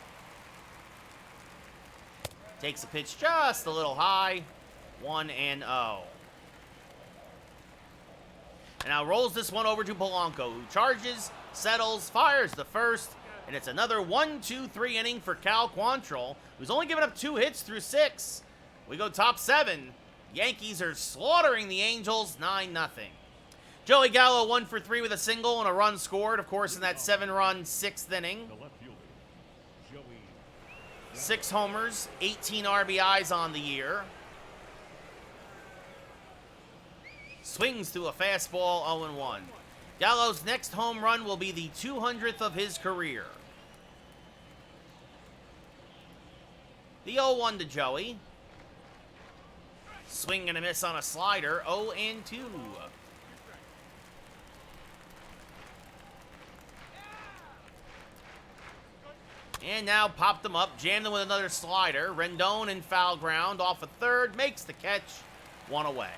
Takes the pitch just a little high, 1-0. And now rolls this one over to Polanco, who charges, settles, fires the first, and it's another 1-2-3 inning for Cal Quantrill, who's only given up 2 hits through 6. We go top 7. Yankees are slaughtering the Angels, 9-0. Joey Gallo 1 for 3 with a single and a run scored, of course, in that 7-run 6th inning. The left fielder, Joey. 6 homers, 18 RBIs on the year. Swings through a fastball, 0-1. Gallo's next home run will be the 200th of his career. The 0-1 to Joey. Swing and a miss on a slider, 0-2. And now popped them up, jammed them with another slider. Rendon in foul ground, off a third, makes the catch, 1 away.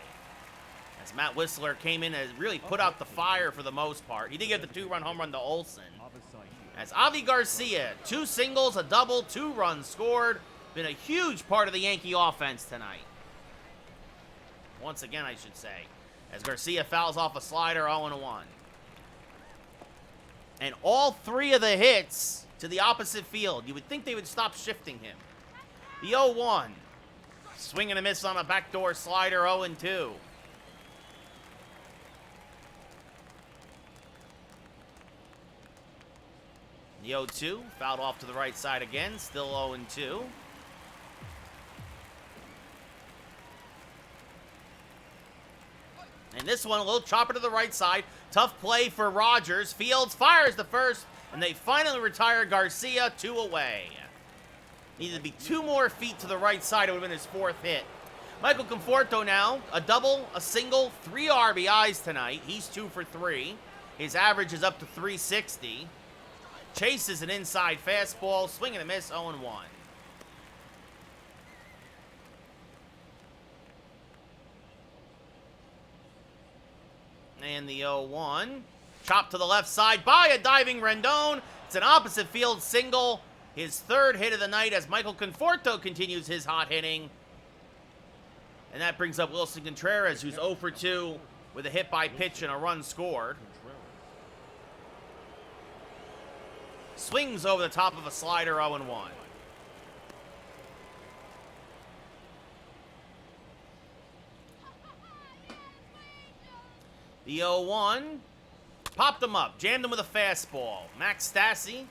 As Matt Whistler came in and really put out the fire for the most part. He did get the 2-run home run to Olsen. As Avi Garcia, 2 singles, a double, 2 runs scored. Been a huge part of the Yankee offense tonight. Once again, I should say. As Garcia fouls off a slider, 0-1. And all 3 of the hits to the opposite field. You would think they would stop shifting him. The 0-1. Swing and a miss on a backdoor slider, 0-2. The 0-2, fouled off to the right side again, still 0-2. And this one, a little chopper to the right side. Tough play for Rogers. Fields fires the first, and they finally retire Garcia, 2 away. Needed to be 2 more feet to the right side. It would have been his 4th hit. Michael Conforto now, a double, a single, 3 RBIs tonight. He's 2 for 3. His average is up to 360. Chases an inside fastball, swing and a miss, 0-1. And the 0-1. Chopped to the left side by a diving Rendon. It's an opposite field single. His 3rd hit of the night as Michael Conforto continues his hot hitting. And that brings up Wilson Contreras, who's 0 for 2 with a hit by pitch and a run scored. Swings over the top of a slider, 0-1. The 0-1 popped him up, jammed him with a fastball. Max Stassi,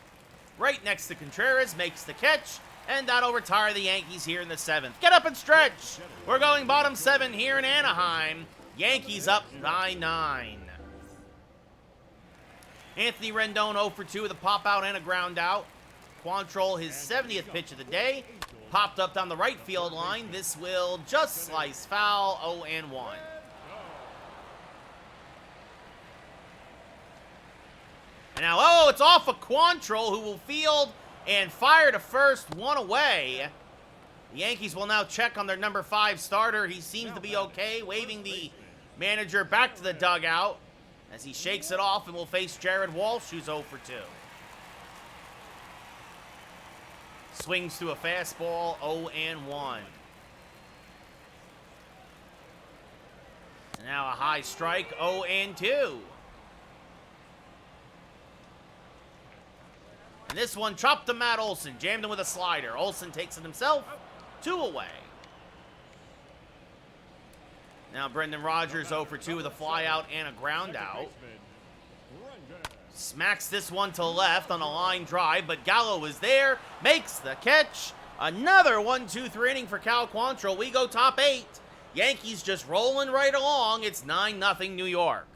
right next to Contreras, makes the catch, and that'll retire the Yankees here in the 7th. Get up and stretch. We're going bottom 7 here in Anaheim. Yankees up 9-9. Anthony Rendon 0 for 2 with a pop out and a ground out. Quantrill, his 70th pitch of the day, popped up down the right field line. This will just slice foul, 0-1. And now, oh, it's off of Quantrill, who will field and fire to first, 1 away. The Yankees will now check on their number 5 starter. He seems to be okay, waving the manager back to the dugout as he shakes it off and will face Jared Walsh, who's 0 for 2. Swings to a fastball, 0-1. Now a high strike, 0-2. And this one chopped to Matt Olson, jammed him with a slider. Olson takes it himself, 2 away. Now Brendan Rodgers 0 for 2 with a fly out and a ground out. Smacks this one to left on a line drive, but Gallo is there, makes the catch. Another 1-2-3 inning for Cal Quantrill. We go top 8. Yankees just rolling right along. It's 9-0 New York.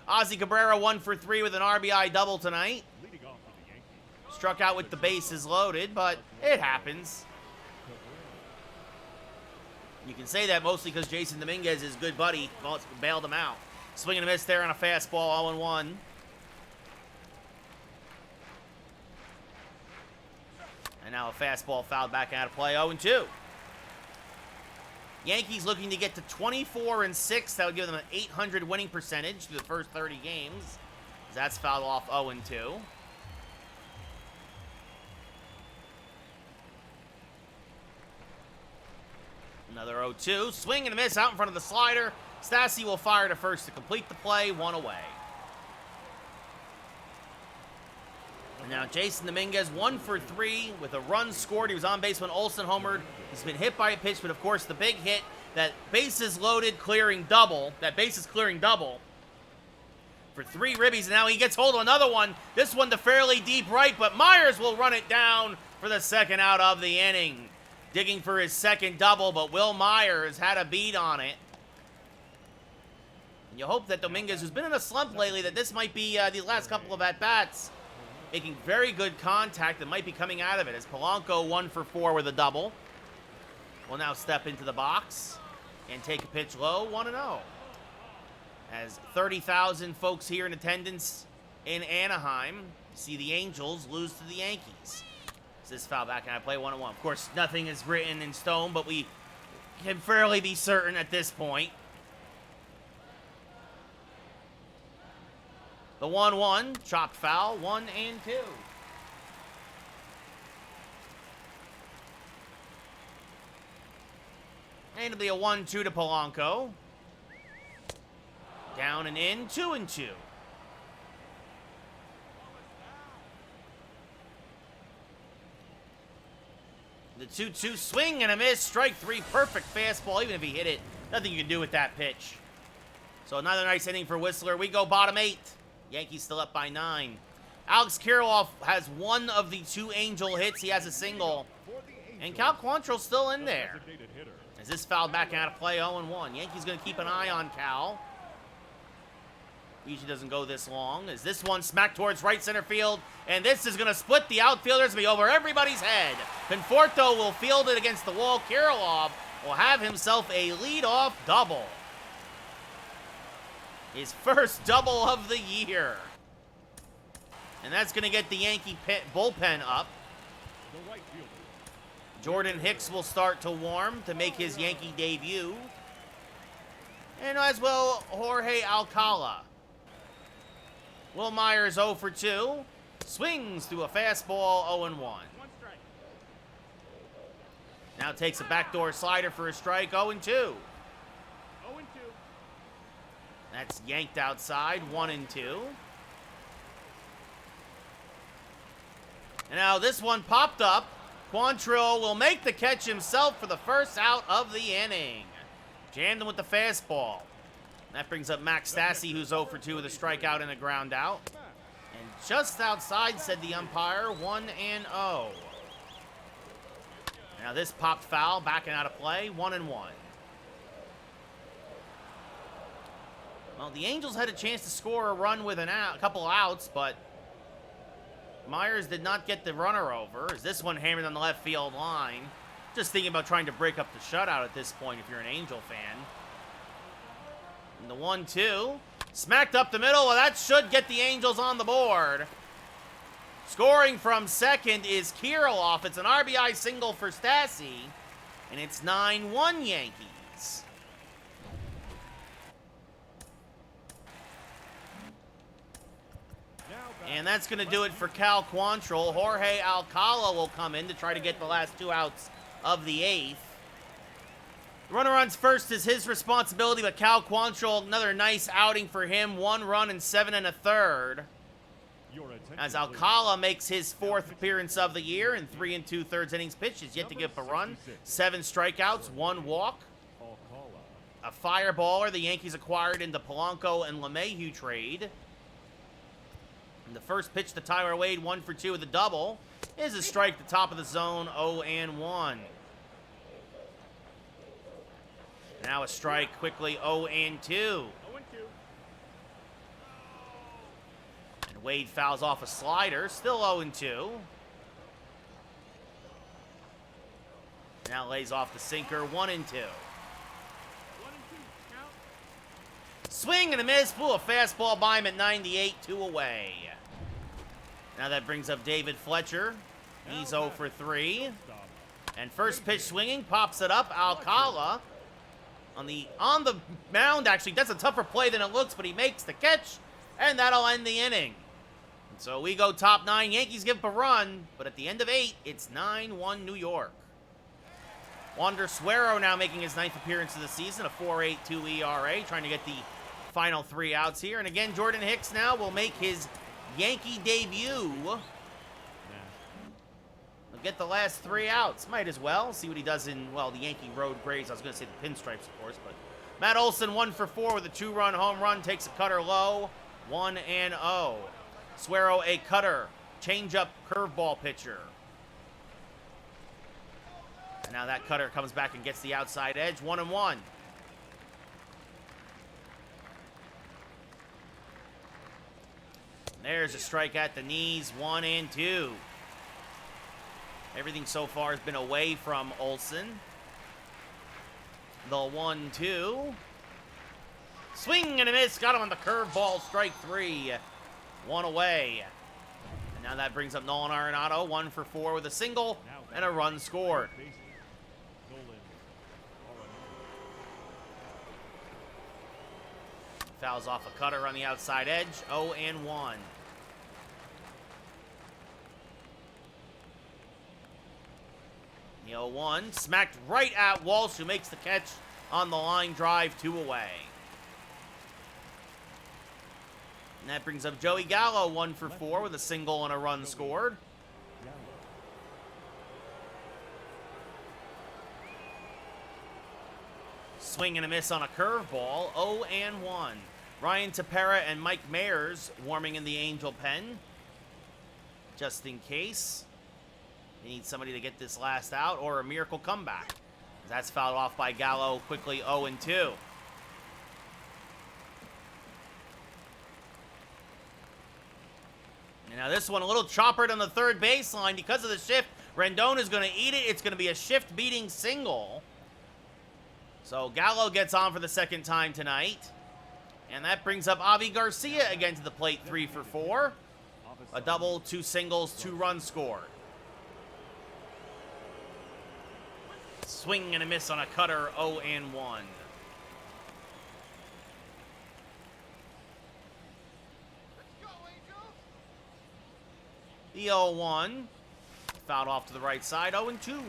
Ozzy Cabrera 1 for 3 with an RBI double tonight. Struck out with the bases loaded, but it happens. You can say that mostly because Jason Dominguez, his good buddy, bailed him out. Swing and a miss there on a fastball, 0-1. And now a fastball fouled back out of play, 0-2. Yankees looking to get to 24-6. That would give them an .800 winning percentage through the first 30 games. That's fouled off, 0-2. Another 0-2. Swing and a miss out in front of the slider. Stassi will fire to first to complete the play, 1 away. And now Jason Dominguez 1 for 3 with a run scored. He was on base when Olson homered. He's been hit by a pitch, but of course the big hit, that bases loaded clearing double, for 3 ribbies, and now he gets hold of another one. This one to fairly deep right, but Myers will run it down for the second out of the inning. Digging for his second double, but Will Myers had a beat on it. And you hope that Dominguez, who's been in a slump lately, that this might be the last couple of at-bats, making very good contact and might be coming out of it, as Polanco 1 for 4 with a double. Will now step into the box and take a pitch low, 1-0. As 30,000 folks here in attendance in Anaheim see the Angels lose to the Yankees. This foul back and I play 1-1. Of course, nothing is written in stone, but we can fairly be certain at this point. The 1-1, chopped foul, 1-2. And it'll be a 1-2 to Polanco. Down and in, 2-2. The 2-2 swing and a miss. Strike 3, perfect fastball. Even if he hit it, nothing you can do with that pitch. So another nice inning for Whistler. We go bottom 8. Yankees still up by 9. Alex Kirilloff has one of the 2 Angel hits. He has a single. And Cal Quantrill's still in there. As this fouled back out of play, 0-1. Yankees going to keep an eye on Cal. Usually doesn't go this long. As this one smacked towards right center field, and this is going to split the outfielders and be over everybody's head. Conforto will field it against the wall. Kirilloff will have himself a leadoff double. His first double of the year. And that's going to get the Yankee bullpen up. Jordan Hicks will start to warm to make his Yankee debut. And as well, Jorge Alcala. Will Myers 0 for 2. Swings through a fastball, 0-1. Now Now takes a backdoor slider for a strike, 0-2. 0-2. That's yanked outside, 1-2. And now this one popped up. Quantrill will make the catch himself for the first out of the inning. Jammed him with the fastball. That brings up Max Stassi, who's 0 for 2 with a strikeout and a ground out. And just outside, said the umpire, 1-0. Now this popped foul, backing out of play, 1-1. Well, the Angels had a chance to score a run with a couple outs, but Myers did not get the runner over, as this one hammered on the left field line. Just thinking about trying to break up the shutout at this point if you're an Angel fan. And the 1-2. Smacked up the middle. Well, that should get the Angels on the board. Scoring from second is Kirilloff. It's an RBI single for Stassi. And it's 9-1 Yankees. And that's going to do it for Cal Quantrill. Jorge Alcala will come in to try to get the last 2 outs of the 8th. The runner runs first is his responsibility, but Cal Quantrill, another nice outing for him. 1 run and 7 1/3. As Alcala makes his 4th appearance of the year in 3 2/3 innings pitched. He's yet to give up a run. 7 strikeouts, 1 walk. A fireballer the Yankees acquired in the Polanco and LeMahieu trade. And the first pitch to Tyler Wade, 1 for 2 with a double, is a strike at the top of the zone, 0-1. Now a strike quickly, 0-2. And Wade fouls off a slider, still 0-2. Now lays off the sinker, 1-2. Swing and a miss, flew a fastball by him at 98, 2 away. Now that brings up David Fletcher. He's 0 for 3. And first pitch swinging, pops it up. Alcala on the mound, actually. That's a tougher play than it looks, but he makes the catch, and that'll end the inning. And so we go top 9. Yankees give up a run, but at the end of 8, it's 9-1 New York. Wander Suero now making his 9th appearance of the season, a 4.82 ERA, trying to get the final 3 outs here. And again, Jordan Hicks now will make his Yankee debut. He'll get the last 3 outs. Might as well. See what he does in, well, the Yankee road grades. I was going to say the pinstripes, of course. But Matt Olson 1 for 4 with a 2-run home run. Takes a cutter low. 1-0. Suero a cutter. Change-up curveball pitcher. And now that cutter comes back and gets the outside edge. 1-1. There's a strike at the knees, 1-2. Everything so far has been away from Olson. The 1-2. Swing and a miss, got him on the curveball, strike 3. 1 away. And now that brings up Nolan Arenado, 1 for 4 with a single and a run scored. Fouls off a cutter on the outside edge, 0-1. The 0-1 smacked right at Walsh, who makes the catch on the line drive, 2 away. And that brings up Joey Gallo, 1 for 4 with a single and a run scored. Swing and a miss on a curveball, 0-1. Ryan Tepera and Mike Mayers warming in the Angel pen, just in case. They need somebody to get this last out or a miracle comeback. That's fouled off by Gallo, quickly 0-2. And now this one a little choppered on the third baseline because of the shift. Rendon is going to eat it. It's going to be a shift-beating single. So Gallo gets on for the 2nd time tonight. And that brings up Avi Garcia again to the plate, 3 for 4. A double, 2 singles, 2 runs scored. Swing and a miss on a cutter, 0-1. The 0-1. Fouled off to the right side, 0-2.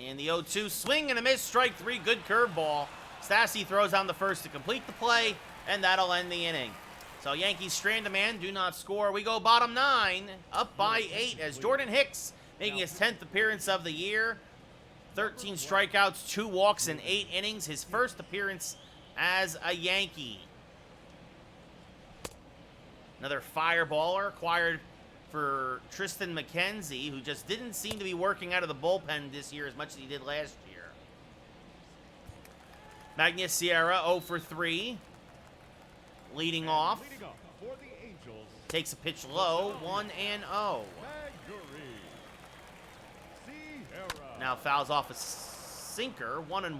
And the 0-2, swing and a miss, strike three, good curveball. Stassi throws down the first to complete the play, and that'll end the inning. So Yankees strand a man, do not score. We go bottom 9, up by 8 as Jordan Hicks making his 10th appearance of the year. 13 strikeouts, 2 walks in 8 innings. His first appearance as a Yankee. Another fireballer acquired for Tristan McKenzie, who just didn't seem to be working out of the bullpen this year as much as he did last year. Magnus Sierra 0 for 3. Leading off. For the Angels, Takes a pitch low, 1-0. Now fouls off a sinker, 1-1.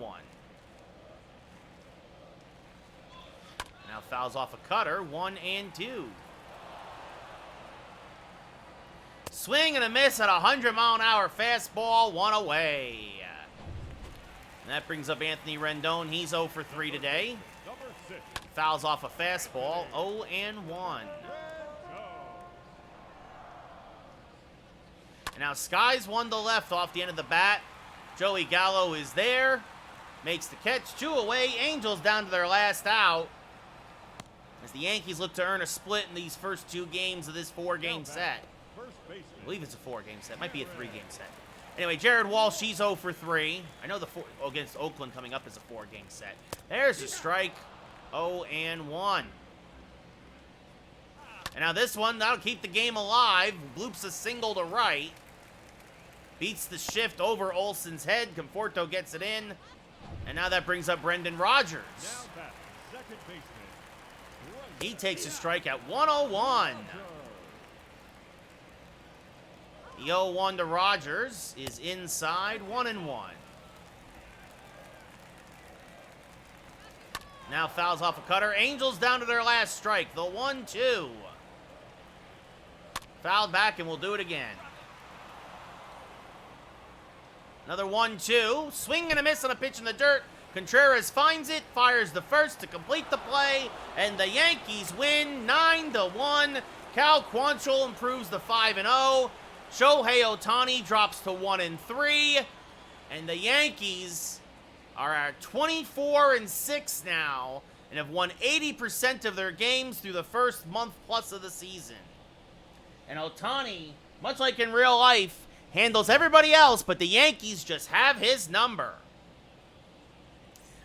Now fouls off a cutter, 1-2. Swing and a miss at a 100-mile-an-hour fastball, 1 away. And that brings up Anthony Rendon. He's 0 for 3 today. number 6. Fouls off a fastball, 0-1. And now Skies 1 to left off the end of the bat. Joey Gallo is there. Makes the catch, 2 away. Angels down to their last out. As the Yankees look to earn a split in these first 2 games of this 4-game set. I believe it's a 4-game set. Might be a 3-game set. Anyway, Jared Walsh, he's 0 for 3. I know the against Oakland coming up is a 4-game set. There's a strike. 0-1. And now this one, that'll keep the game alive. Bloops a single to right. Beats the shift over Olson's head. Conforto gets it in. And now that brings up Brendan Rodgers. Second baseman. He takes a strike at 101. The 0-1 to Rodgers is inside, 1-1. Now fouls off a cutter. Angels down to their last strike. The 1-2. Fouled back, and we'll do it again. Another 1-2. Swing and a miss on a pitch in the dirt. Contreras finds it, fires the first to complete the play, and the Yankees win 9-1. Cal Quantrill improves to 5-0. Shohei Ohtani drops to 1-3. And the Yankees are at 24-6 now and have won 80% of their games through the first month plus of the season. And Ohtani, much like in real life, handles everybody else, but the Yankees just have his number.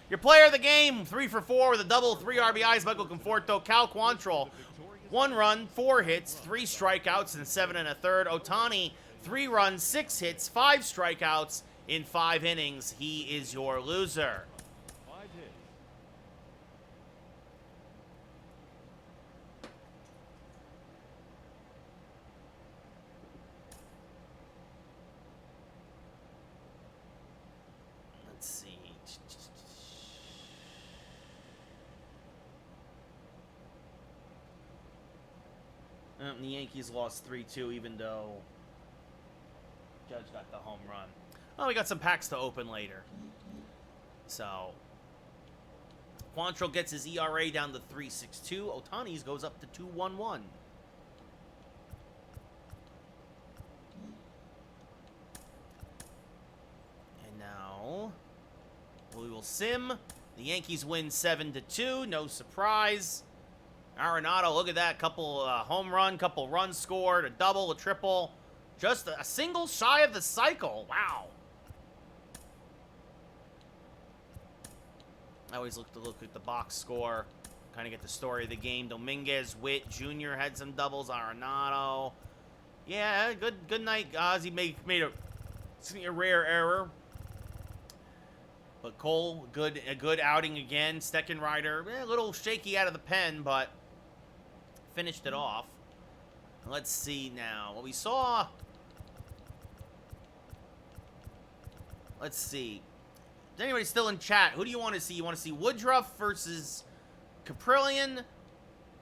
Your player of the game, 3 for 4 with a double, 3 RBIs, Michael Conforto. Cal Quantrill, 1 run, 4 hits, 3 strikeouts in 7 1/3. Ohtani, 3 runs, 6 hits, 5 strikeouts in 5 innings. He is your loser. 5 hits. Let's see. The Yankees lost 3-2, even though Judge got the home run. Oh, we got some packs to open later. So, Quantrill gets his ERA down to 3.62. Ohtani's goes up to 2.11. And now, we will sim. The Yankees win 7-2. No surprise. Arenado, look at that. Couple home run, couple runs scored, a double, a triple. Just a single shy of the cycle. Wow. I always look at the box score, kind of get the story of the game. Dominguez, Witt Jr. had some doubles. Arenado. Yeah, good night, Ozzy made a rare error. But Cole, a good outing again. Steckenrider, a little shaky out of the pen, but finished it off. Let's see now. What we saw. Let's see. Is anybody still in chat? Who do you want to see? You want to see Woodruff versus Caprillion,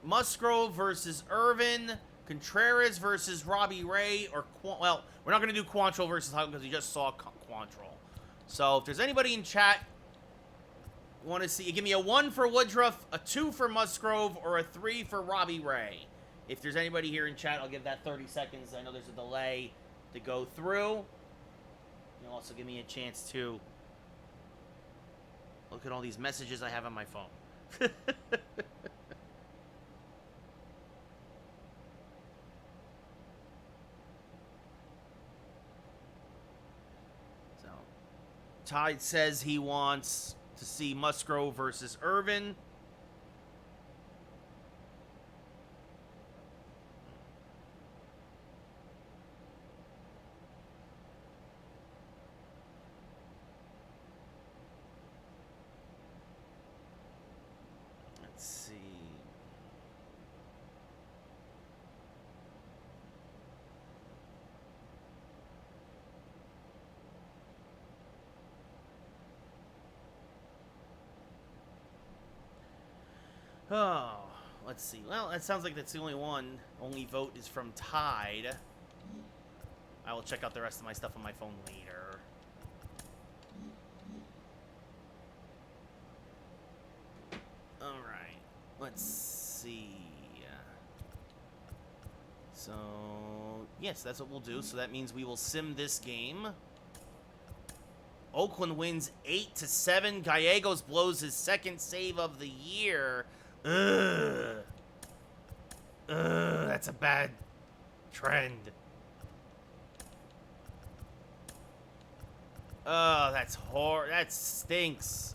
Musgrove versus Irvin, Contreras versus Robbie Ray, or well, we're not going to do Quantrill versus Hutton because we just saw Quantrill. So if there's anybody in chat you want to see, give me a 1 for Woodruff, a 2 for Musgrove, or a 3 for Robbie Ray. If there's anybody here in chat, I'll give that 30 seconds. I know there's a delay to go through. You'll also give me a chance to look at all these messages I have on my phone. So, Tide says he wants to see Musgrove versus Irvin. Let's see. Oh, let's see. Well, that sounds like that's the only one. Only vote is from Tide. I will check out the rest of my stuff on my phone later. Alright. Let's see. So, yes, that's what we'll do. So that means we will sim this game. Oakland wins 8-7. Gallegos blows his second save of the year. Ugh. Ugh, that's a bad trend. Oh, that's horrible. That stinks.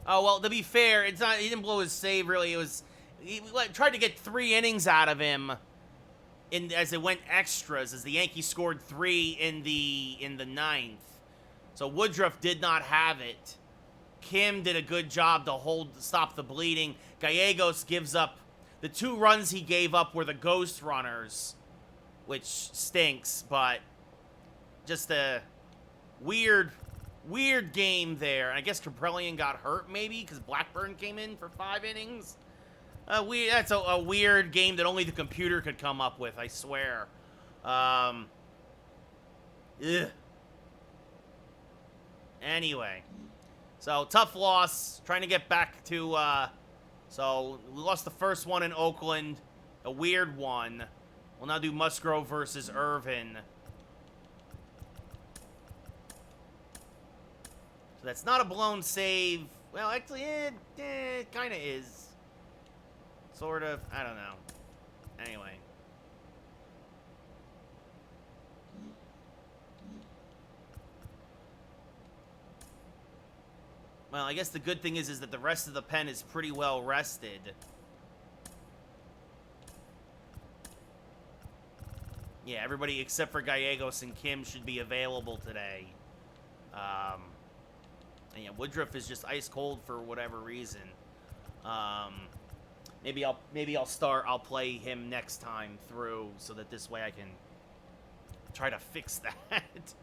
Oh, well, to be fair, it's not. He didn't blow his save, really. It was. He tried to get 3 innings out of him as it went extras, as the Yankees scored 3 in the ninth. So Woodruff did not have it. Kim did a good job to stop the bleeding. Gallegos gives up. The 2 runs he gave up were the ghost runners, which stinks, but just a weird game there. I guess Caprellian got hurt, maybe, because Blackburn came in for 5 innings. That's a weird game that only the computer could come up with, I swear. Ugh. Anyway. So, tough loss. Trying to get back to, so, we lost the first one in Oakland. A weird one. We'll now do Musgrove versus Irvin. So, that's not a blown save. Well, actually, it kind of is. Sort of. I don't know. Anyway. Well, I guess the good thing is that the rest of the pen is pretty well rested. Yeah, everybody except for Gallegos and Kim should be available today. And yeah, Woodruff is just ice cold for whatever reason. Maybe I'll play him next time through so that this way I can try to fix that.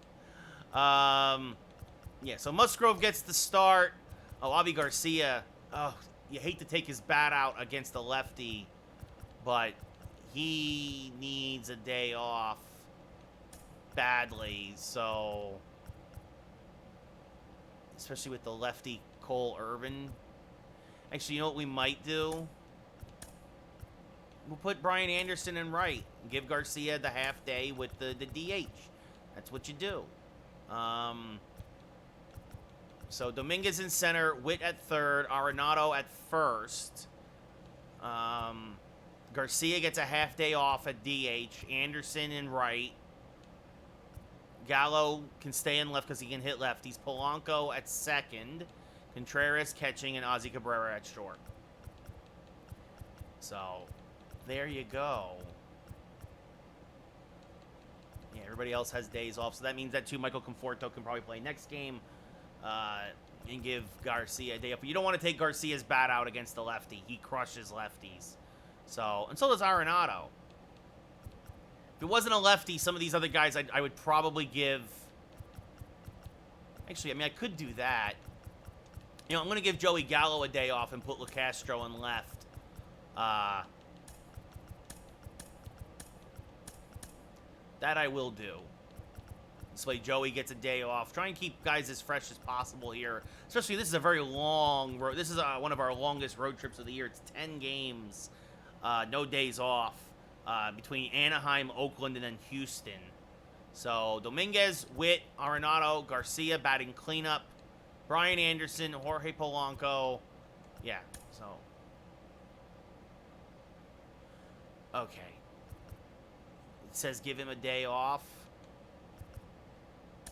Yeah, so Musgrove gets the start. Oh, Avi Garcia. Oh, you hate to take his bat out against a lefty, but he needs a day off badly, so... Especially with the lefty Cole Irvin. Actually, you know what we might do? We'll put Brian Anderson in right. Give Garcia the half day with the DH. That's what you do. So Dominguez in center, Witt at third, Arenado at first. Garcia gets a half day off at DH. Anderson in right. Gallo can stay in left because he can hit lefties. Polanco at second. Contreras catching, and Ozzie Cabrera at short. So, there you go. Yeah, everybody else has days off, so that means that Michael Conforto can probably play next game and give Garcia a day off. But you don't want to take Garcia's bat out against the lefty. He crushes lefties. So, and so does Arenado. If it wasn't a lefty, some of these other guys I would probably give... Actually, I mean, I could do that. You know, I'm going to give Joey Gallo a day off and put LeCastro in left. That I will do. This way Joey gets a day off. Try and keep guys as fresh as possible here. Especially, this is a very long road. This is one of our longest road trips of the year. It's 10 games. No days off. Between Anaheim, Oakland, and then Houston. So, Dominguez, Witt, Arenado, Garcia batting cleanup. Brian Anderson, Jorge Polanco. Yeah, so. Okay. It says give him a day off.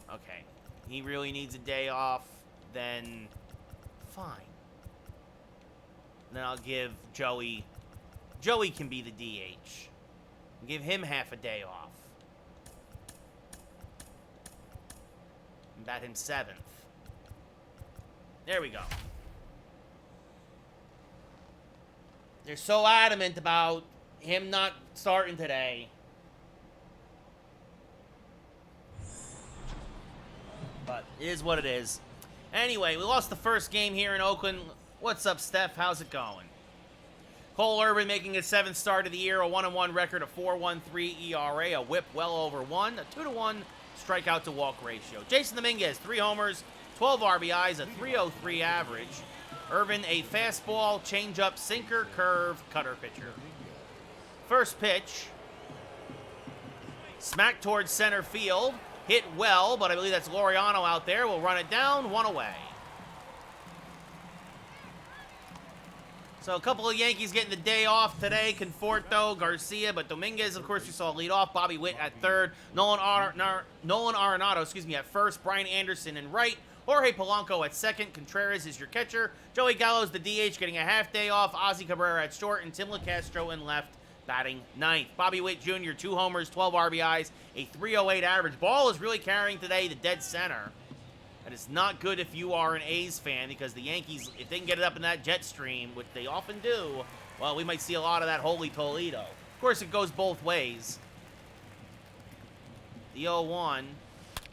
Okay. He really needs a day off. Then, fine. Then I'll give Joey. Joey can be the DH. Give him half a day off. And bat him 7th. There we go. They're so adamant about him not starting today. But it is what it is. Anyway, we lost the first game here in Oakland. What's up, Steph? How's it going? Cole Irvin making his 7th start of the year, a 1-1 record, a 4.13 ERA, a whip well over 1, a 2-1 strikeout to walk ratio. Jason Dominguez, 3 homers, 12 RBIs, a 3.03 average. Irvin, a fastball, changeup, sinker, curve, cutter pitcher. First pitch, smack towards center field, hit well, but I believe that's Laureano out there. We'll run it down, 1 away. So a couple of Yankees getting the day off today. Conforto, Garcia, but Dominguez, of course, we saw lead off. Bobby Witt at third. Nolan Arenado, at first. Brian Anderson in right. Jorge Polanco at second. Contreras is your catcher. Joey Gallo's the DH getting a half day off. Ozzie Cabrera at short. And Tim LaCastro in left batting 9th. Bobby Witt Jr., 2 homers, 12 RBIs, a 3.08 average. Ball is really carrying today the dead center. And it's not good if you are an A's fan, because the Yankees, if they can get it up in that jet stream, which they often do, well, we might see a lot of that Holy Toledo. Of course, it goes both ways. The 0-1.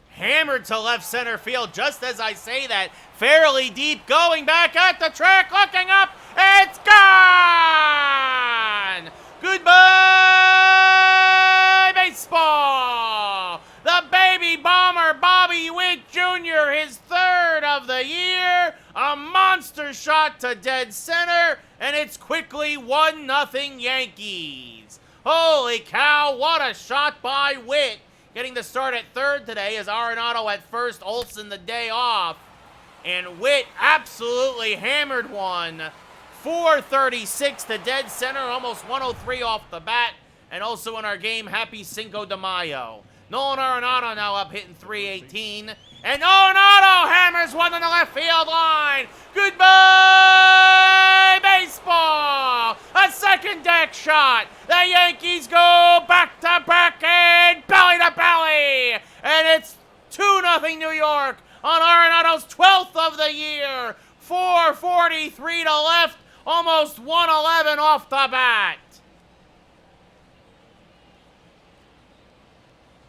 Hammered to left center field, just as I say that. Fairly deep, going back at the track, looking up. It's gone! Goodbye, baseball! The baby bomber, Bobby Witt Jr., his 3rd of the year. A monster shot to dead center, and it's quickly 1-0 Yankees. Holy cow, what a shot by Witt. Getting the start at 3rd today as Arenado at first, Olsen the day off. And Witt absolutely hammered one. 436 to dead center, almost 103 off the bat. And also in our game, happy Cinco de Mayo. Nolan Arenado now up hitting 318. And Arenado hammers one on the left field line. Goodbye, baseball. A second deck shot. The Yankees go back to back and belly to belly. And it's 2-0 New York on Arenado's 12th of the year. 443 to left. Almost 111 off the bat.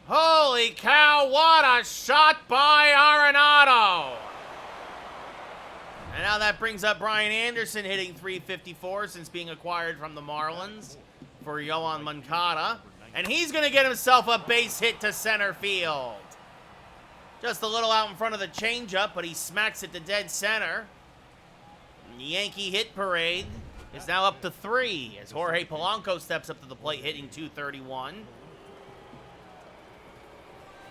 Holy cow, what a shot by Arenado. And now that brings up Brian Anderson hitting 354 since being acquired from the Marlins for Yohan Moncada. And he's going to get himself a base hit to center field. Just a little out in front of the changeup, but he smacks it to dead center. And the Yankee hit parade is now up to 3 as Jorge Polanco steps up to the plate hitting 231.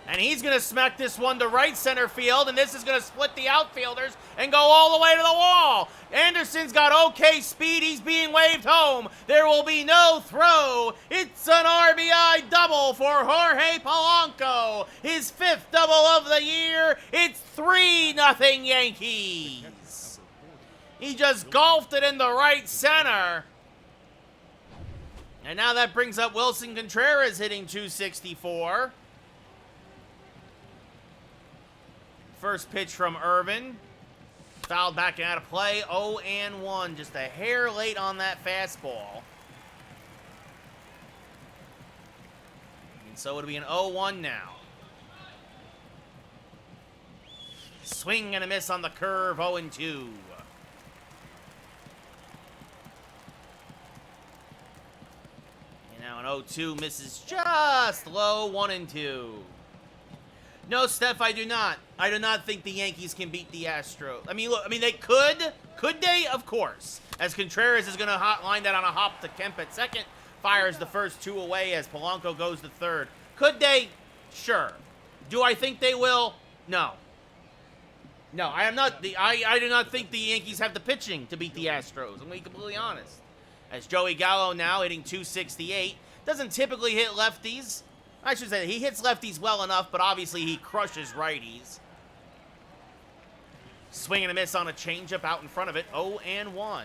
And he's going to smack this one to right center field, and this is going to split the outfielders and go all the way to the wall. Anderson's got okay speed. He's being waved home. There will be no throw. It's an RBI double for Jorge Polanco. His 5th double of the year. It's 3-0 Yankees. He just golfed it into right center. And now that brings up Wilson Contreras hitting 264. First pitch from Irvin. Fouled back and out of play. 0-1. Just a hair late on that fastball. And so it'll be an 0-1 now. Swing and a miss on the curve. 0-2. And now an 0-2 misses just low. 1-2. No, Steph, I do not. I do not think the Yankees can beat the Astros. I mean, look, they could. Could they? Of course. As Contreras is going to line that on a hop to Kemp at second. Fires the first 2 away as Polanco goes to third. Could they? Sure. Do I think they will? No. No, I am not. I do not think the Yankees have the pitching to beat the Astros. I'm going to be completely honest. As Joey Gallo now hitting .268. Doesn't typically hit lefties. I should say he hits lefties well enough, but obviously he crushes righties. Swing and a miss on a changeup out in front of it. 0-1.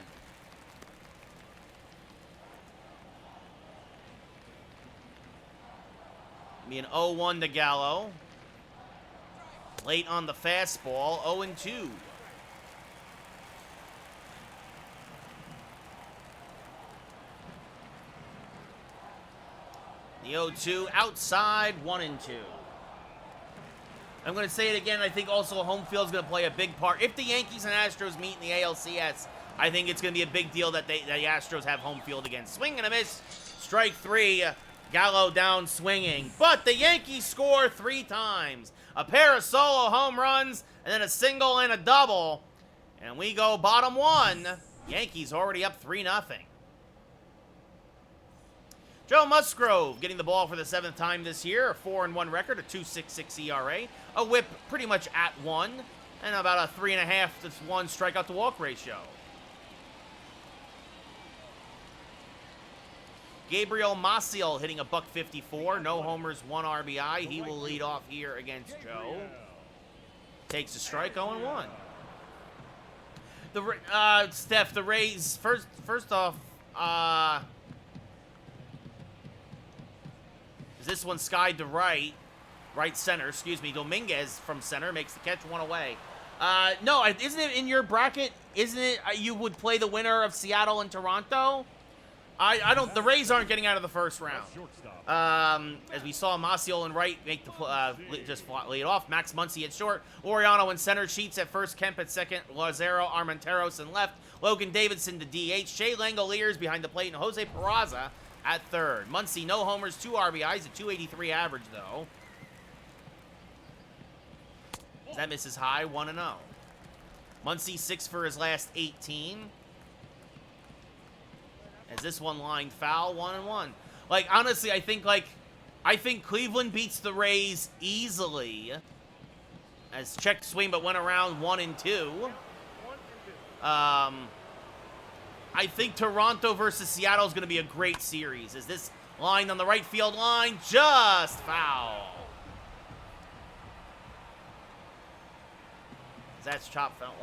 Be an 0-1 to Gallo. Late on the fastball. 0-2. The 0-2 outside, 1-2. I'm going to say it again. I think also home field is going to play a big part. If the Yankees and Astros meet in the ALCS, I think it's going to be a big deal that the Astros have home field again. Swing and a miss. Strike 3. Gallo down swinging. But the Yankees score 3 times. A pair of solo home runs, and then a single and a double. And we go bottom 1. Yankees already up 3-0. Joe Musgrove getting the ball for the 7th time this year. A 4-1 record, a 2.66 ERA. A whip pretty much at 1. And about a 3.5 to 1 strikeout to walk ratio. Gabriel Maciel hitting a $154. No homers, 1 RBI. He will lead off here against Joe. Takes a strike, 0-1. Steph, the Rays, first off, this one skied to right center, excuse me. Dominguez from center makes the catch, 1 away. No, isn't it in your bracket? Isn't it you would play the winner of Seattle and Toronto? I don't. The Rays aren't getting out of the first round. As we saw, Maciel and right make the just lead off. Max Muncy at short. Laureano in center. Sheets at first. Kemp at second. Lazaro, Armenteros in left. Logan Davidson to DH. Shea Langoliers behind the plate, and Jose Peraza at third. Muncy, no homers, 2 RBIs, a 283 average, though. That misses high, 1-0. Muncy, 6 for his last 18. As this one lined foul, 1-1. Like, honestly, I think Cleveland beats the Rays easily. As checked swing, but went around 1-2. I think Toronto versus Seattle is going to be a great series. As this line on the right field line, just foul. That's chop foul.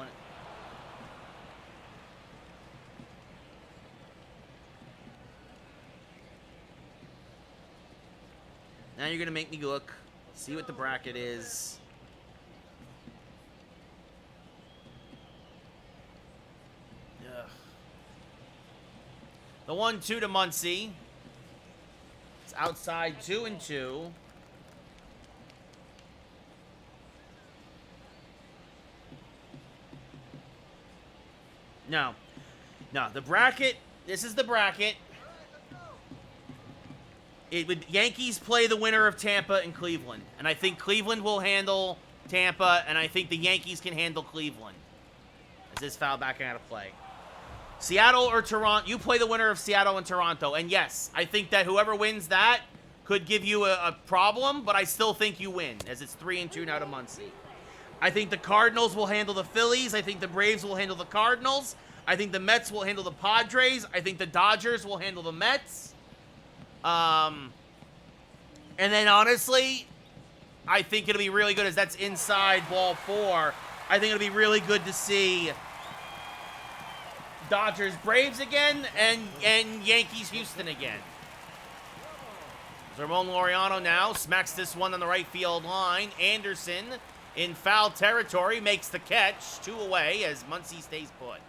Now you're going to make me look, see what the bracket is. Ugh. The 1-2 to Muncy. It's outside 2-2. No. No, the bracket, this is the bracket. It would Yankees play the winner of Tampa and Cleveland. And I think Cleveland will handle Tampa, and I think the Yankees can handle Cleveland. As this foul backing out of play. Seattle or Toronto, you play the winner of Seattle and Toronto. And yes, I think that whoever wins that could give you a problem, but I still think you win, as it's 3-2 now to Muncy. I think the Cardinals will handle the Phillies. I think the Braves will handle the Cardinals. I think the Mets will handle the Padres. I think the Dodgers will handle the Mets. And then honestly, I think it'll be really good as that's inside ball 4. I think it'll be really good to see Dodgers Braves again and Yankees Houston again. Ramon Laureano now smacks this one on the right field line. Anderson in foul territory makes the catch, 2 away as Muncy stays put.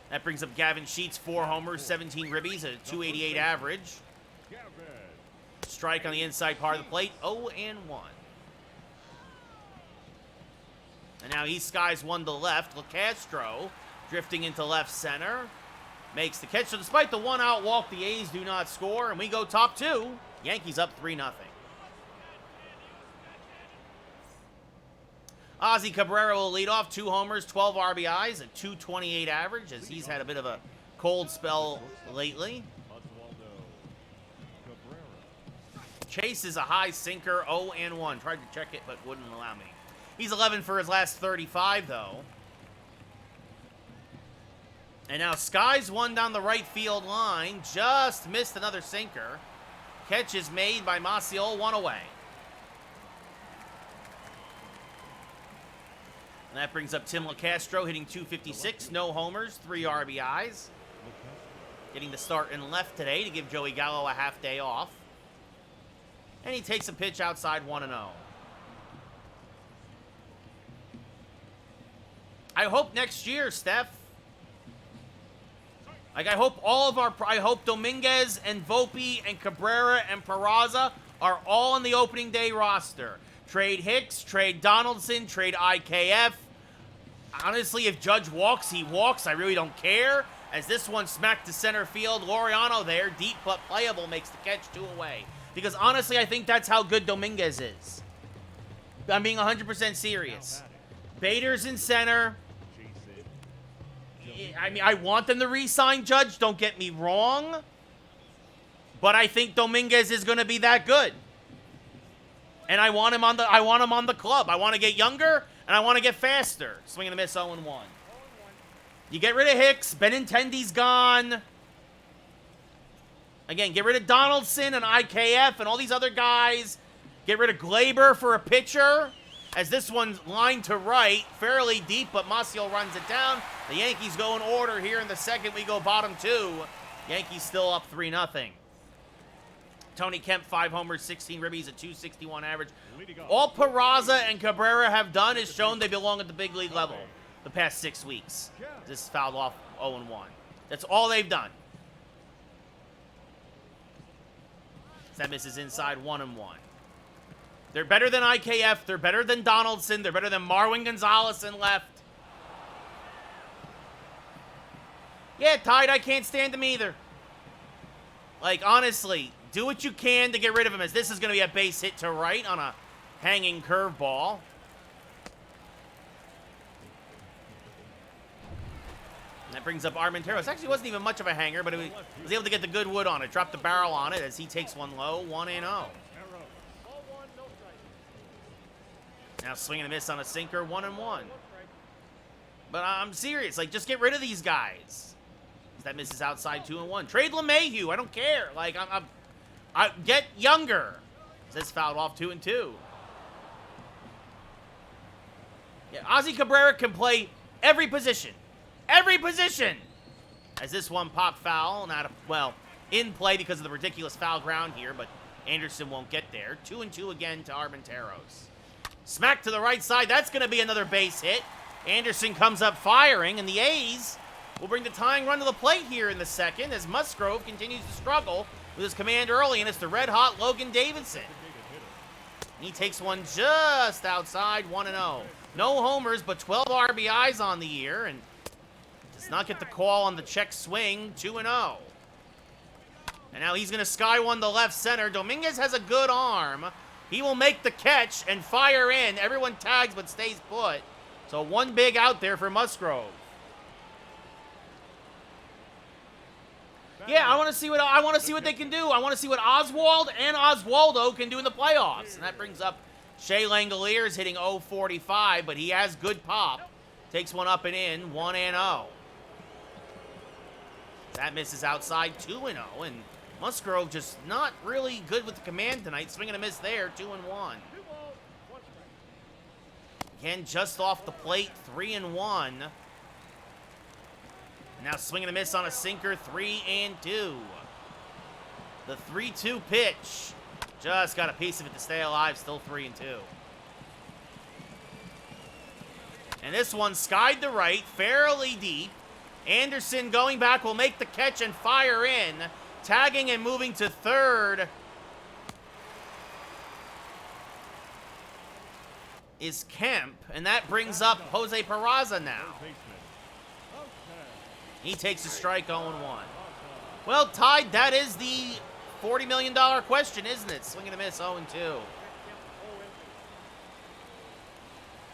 That brings up Gavin Sheets, 4 homers, 17 ribbies, a 288 average. Strike on the inside part of the plate, 0-1. And now he skies one to left. LeCastro drifting into left center. Makes the catch. So despite the 1-out walk, the A's do not score, and we go top 2. Yankees up 3-0. Ozzy Cabrera will lead off, 2 homers, 12 RBIs, a 228 average, as he's had a bit of a cold spell lately. chases a high sinker, 0-1. Tried to check it, but wouldn't allow me. He's 11 for his last 35, though. And now Skies one down the right field line. Just missed another sinker. Catch is made by Maciel, one away. And that brings up Tim LaCastro hitting .256, no homers, 3 RBIs. Getting the start in left today to give Joey Gallo a half day off. And he takes a pitch outside 1-0. I hope next year, Steph. Like, I hope I hope Dominguez and Volpe and Cabrera and Peraza are all on the opening day roster. Trade Hicks, trade Donaldson, trade IKF. Honestly, if Judge walks, he walks. I really don't care. As this one smacked to center field, Laureano there, deep but playable, makes the catch 2 away. Because honestly, I think that's how good Dominguez is. I'm being 100% serious. Bader's in center. I mean, I want them to re-sign Judge, don't get me wrong. But I think Dominguez is going to be that good. And I want him on the club. I want to get younger and I want to get faster. Swing and a miss, 0-1. You get rid of Hicks, Benintendi's gone. Again, get rid of Donaldson and IKF and all these other guys. Get rid of Glaber for a pitcher. As this one's lined to right, fairly deep, but Maciel runs it down. The Yankees go in order here in the second. We go bottom 2. Yankees still up 3-0. Tony Kemp, 5 homers, 16 ribbies, a .261 average. All Peraza and Cabrera have done is shown they belong at the big league level the past 6 weeks. This is fouled off 0-1. That's all they've done. That misses inside 1-1. They're better than IKF. They're better than Donaldson. They're better than Marwin Gonzalez in left. Yeah, Tide, I can't stand him either. Like, honestly, do what you can to get rid of him, as this is going to be a base hit to right on a hanging curveball. That brings up Armenteros. Actually, wasn't even much of a hanger, but he was able to get the good wood on it. Dropped the barrel on it as he takes one low, 1-0. Now swing and a miss on a sinker, 1-1. But I'm serious. Like, just get rid of these guys. That misses outside 2-1. Trade LeMahieu. I don't care. Like, I get younger. This fouled off 2-2. Yeah, Ozzy Cabrera can play every position. Every position. As this one popped foul, in play because of the ridiculous foul ground here, but Anderson won't get there. 2-2 again to Armenteros. Smack to the right side. That's going to be another base hit. Anderson comes up firing, and the A's will bring the tying run to the plate here in the second as Musgrove continues to struggle with his command early, and it's the red-hot Logan Davidson. He takes one just outside, 1-0. No homers, but 12 RBIs on the year, and does not get the call on the check swing, 2-0. And now he's going to sky one to left center. Dominguez has a good arm. He will make the catch and fire in. Everyone tags but stays put. So one big out there for Musgrove. Yeah, I want to see what they can do. I want to see what Oswald and Oswaldo can do in the playoffs. And that brings up Shea Langoliers hitting .045, but he has good pop. Takes one up and in, 1-0. That misses outside, 2-0, and Musgrove just not really good with the command tonight. Swing and a miss there, 2-1. Again, just off the plate, 3-1. Now swing and a miss on a sinker, 3-2. The 3-2 pitch. Just got a piece of it to stay alive, still 3-2. And this one skied to right, fairly deep. Anderson going back will make the catch and fire in. Tagging and moving to third is Kemp, and that brings up Jose Peraza now. He takes a strike, 0-1. Well, Tide, that is the $40 million question, isn't it? Swing and a miss, 0-2.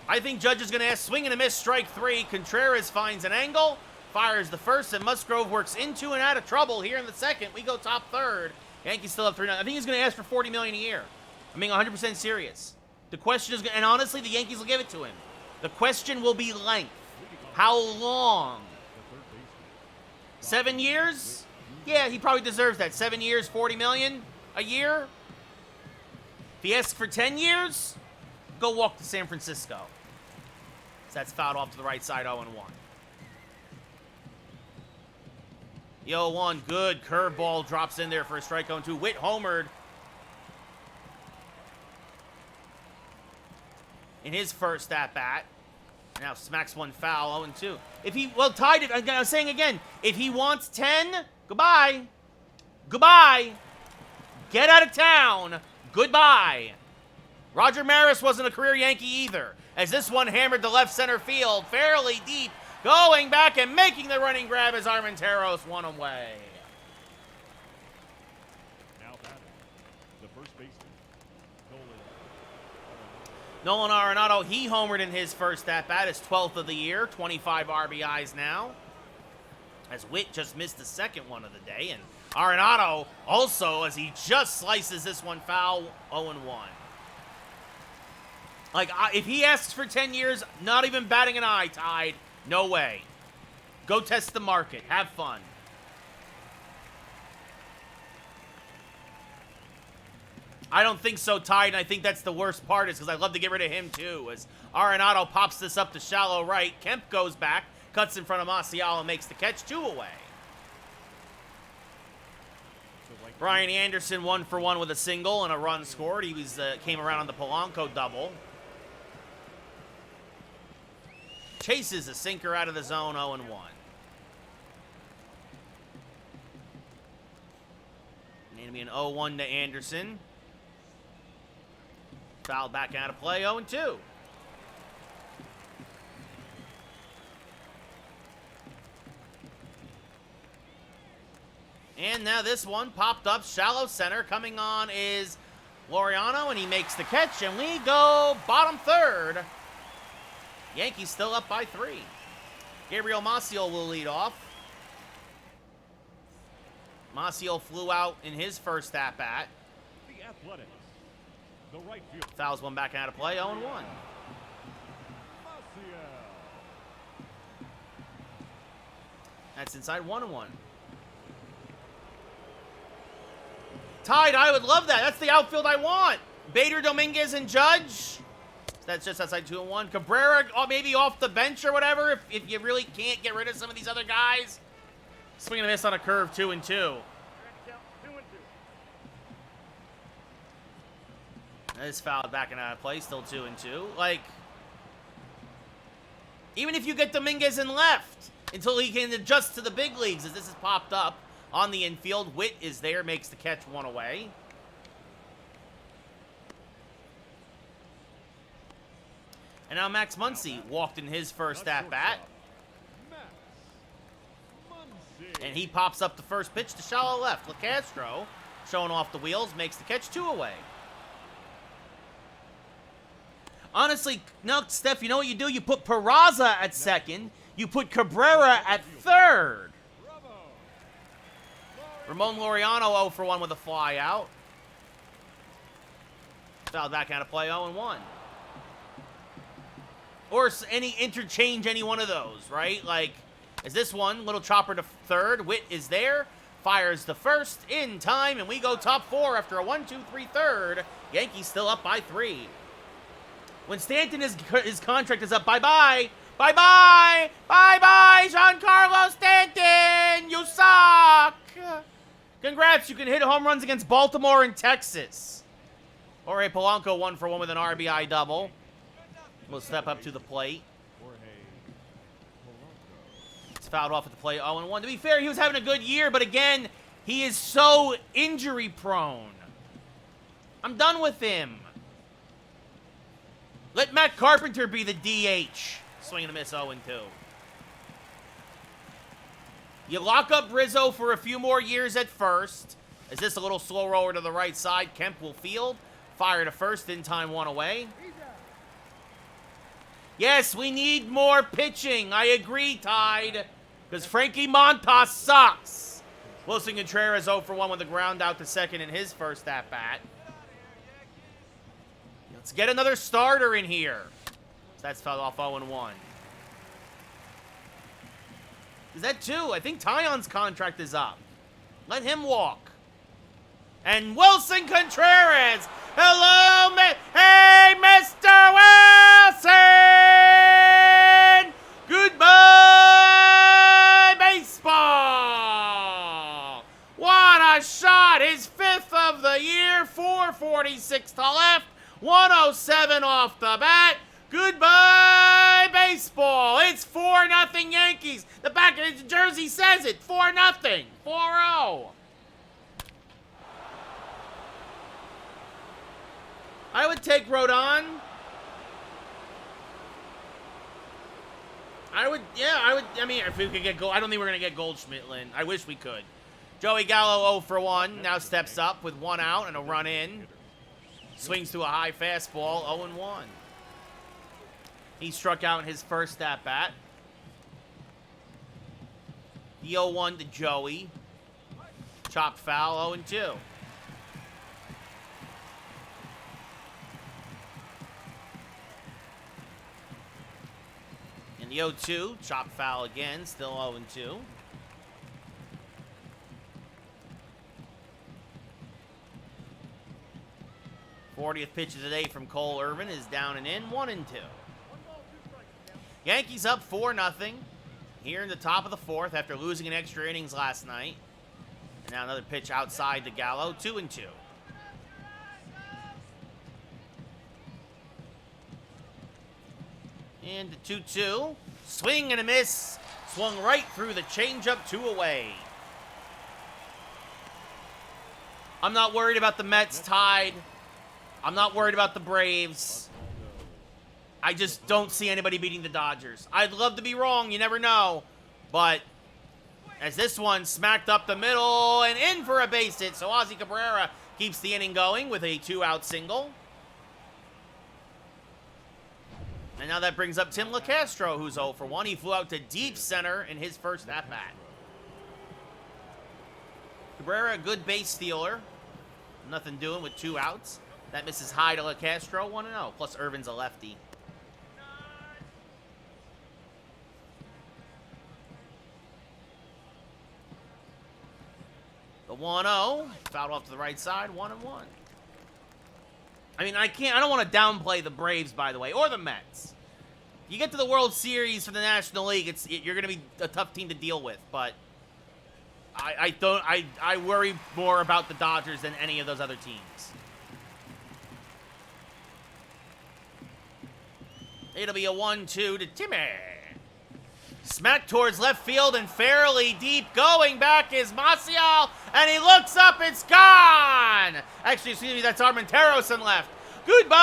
I think Judge is going to ask swing and a miss, strike 3. Contreras finds an angle, fires the first, and Musgrove works into and out of trouble here in the second. We go top third. Yankees still have 3-9. I think he's going to ask for $40 million a year. I'm being 100% serious. The question is, and honestly, the Yankees will give it to him. The question will be length. How long? 7 years? Yeah, he probably deserves that. 7 years, $40 million a year. If he asks for 10 years, go walk to San Francisco. So that's fouled off to the right side, 0-1. The 0-1, good. Curveball drops in there for a strike 0-2. Witt homered in his first at-bat. Now smacks one foul, 0-2. If he, well, tied it, I was saying again, if he wants 10, goodbye. Goodbye. Get out of town. Goodbye. Roger Maris wasn't a career Yankee either, as this one hammered the left center field fairly deep, going back and making the running grab as Armenteros won away. Now batting, the first baseman, Nolan Arenado, he homered in his first at-bat, his 12th of the year, 25 RBIs now, as Witt just missed the second one of the day, and Arenado also, as he just slices this one foul, 0-1. Like, if he asks for 10 years, not even batting an eye, Tide. No way. Go test the market. Have fun. I don't think so, Tide, and I think that's the worst part is because I'd love to get rid of him, too. As Arenado pops this up to shallow right. Kemp goes back, cuts in front of Masiala, makes the catch, 2 away. Brian Anderson 1 for 1 with a single and a run scored. He was came around on the Polanco double. Chases a sinker out of the zone, 0-1. Going to be an 0-1 to Anderson. Fouled back out of play, 0-2. And now this one popped up, shallow center. Coming on is Laureano, and he makes the catch, and we go bottom third. Yankees still up by 3. Gabriel Maciel will lead off. Maciel flew out in his first at-bat. The Athletics, the right field, Fouls one back out of play, 0-1. Maciel. That's inside 1-1. Tied, I would love that. That's the outfield I want. Bader, Dominguez, and Judge. That's just outside 2-1. Cabrera, maybe off the bench or whatever, if you really can't get rid of some of these other guys. Swing and a miss on a curve, 2-2. That is fouled back and out of play, still 2-2. Like, even if you get Dominguez in left, until he can adjust to the big leagues, as this has popped up on the infield. Witt is there, makes the catch, 1 away. And now Max Muncy walked in his first at-bat. And he pops up the first pitch to shallow left. LeCastro, showing off the wheels, makes the catch, 2 away. Honestly, no, Steph, you know what you do? You put Peraza at second. You put Cabrera at third. Ramon Laureano 0 for 1 with a fly out. Fouled back out of play, 0-1. Or any interchange any one of those, right? Like, is this one, little chopper to third. Witt is there, fires the first in time, and we go top 4 after a 1-2-3 third. Yankees still up by 3. When Stanton, his contract is up, bye-bye. Bye-bye. Bye-bye, Giancarlo Stanton. You suck. Congrats, you can hit home runs against Baltimore and Texas. Jorge Polanco 1 for 1 with an RBI double. Will step up to the plate. It's fouled off at the plate, 0-1. To be fair, he was having a good year, but again, he is so injury prone. I'm done with him. Let Matt Carpenter be the DH. Swing and a miss, 0-2. You lock up Rizzo for a few more years at first. Is this a little slow roller to the right side? Kemp will field. Fire to first, in time, 1 away. Yes, we need more pitching. I agree, Tide. Because Frankie Montas sucks. Wilson Contreras 0 for 1 with a ground out to second in his first at-bat. Let's get another starter in here. That's fell off 0-1. Is that 2? I think Tyon's contract is up. Let him walk. And Wilson Contreras. Hello, hey, Mr. Wilson! Goodbye, baseball! What a shot! His 5th of the year. 4:46 to left. 107 off the bat. Goodbye, baseball. It's 4-0 Yankees. The back of his jersey says it. 4-0. 4-0. I would take Rodon. I would. I mean, if we could get gold, I don't think we're going to get Goldschmidt, Lynn. I wish we could. Joey Gallo 0 for 1. Now steps up with 1 out and a run in. Swings to a high fastball. 0-1. He struck out in his first at-bat. The 0-1 to Joey. Chopped foul, 0-2. And the 0-2, chopped foul again, still 0-2. Fortieth pitch of the day from Cole Irvin is down and in, 1-2. Yankees up 4-0 here in the top of the 4th after losing in extra innings last night. And now another pitch outside to Gallo, 2-2. And the 2-2. Swing and a miss. Swung right through the changeup, 2 away. I'm not worried about the Mets tied. I'm not worried about the Braves. I just don't see anybody beating the Dodgers. I'd love to be wrong. You never know. But as this one smacked up the middle and in for a base hit. So Ozzy Cabrera keeps the inning going with a 2-out single. And now that brings up Tim LaCastro, who's 0 for 1. He flew out to deep center in his first at-bat. Cabrera, a good base stealer. Nothing doing with 2 outs. That misses high to LaCastro, 1-0. Plus Irvin's a lefty. The 1-0, fouled off to the right side, 1-1. I mean, I don't want to downplay the Braves, by the way, or the Mets. You get to the World Series for the National League, you're going to be a tough team to deal with, but I worry more about the Dodgers than any of those other teams. It'll be a 1-2 to Timmy. Smack towards left field and fairly deep. Going back is Maciel, and he looks up, it's gone! Actually, excuse me, that's Armenteros in left. Goodbye,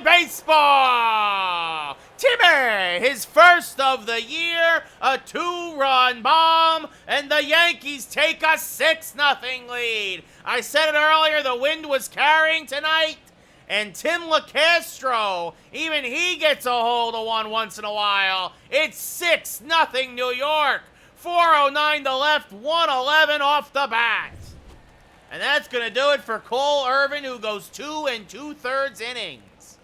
baseball! Timmy, his first of the year, a 2-run bomb, and the Yankees take a 6-0 lead. I said it earlier, the wind was carrying tonight. And Tim LaCastro, even he gets a hold of one once in a while. It's 6-0 New York. 4:09 to left, 111 off the bat. And that's going to do it for Cole Irvin, who goes 2 2/3 innings.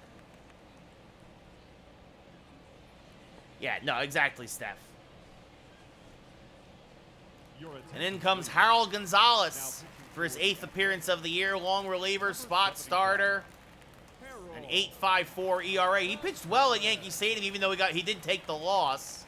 Yeah, no, exactly, Steph. And in comes Harold Gonzalez for his 8th appearance of the year. Long reliever, spot starter. An 8.54 ERA. He pitched well at Yankee Stadium, even though he did take the loss.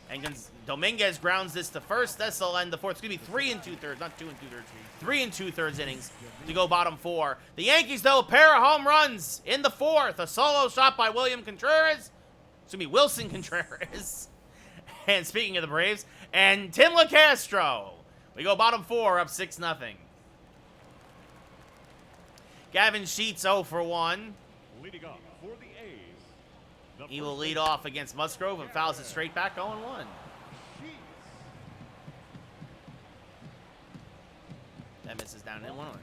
And Dominguez grounds this to first. This'll end the 4th. It's going to be 3 2/3, not 2 2/3. 3 2/3 innings to go bottom 4. The Yankees, though, a pair of home runs in the 4th. A solo shot by Wilson Contreras. And speaking of the Braves, and Tim LaCastro. We go bottom 4, up 6-0. Gavin Sheets 0 for 1. Leading off for the A's. He will lead off against Musgrove and fouls it straight back 0-1. That misses down in 1-1.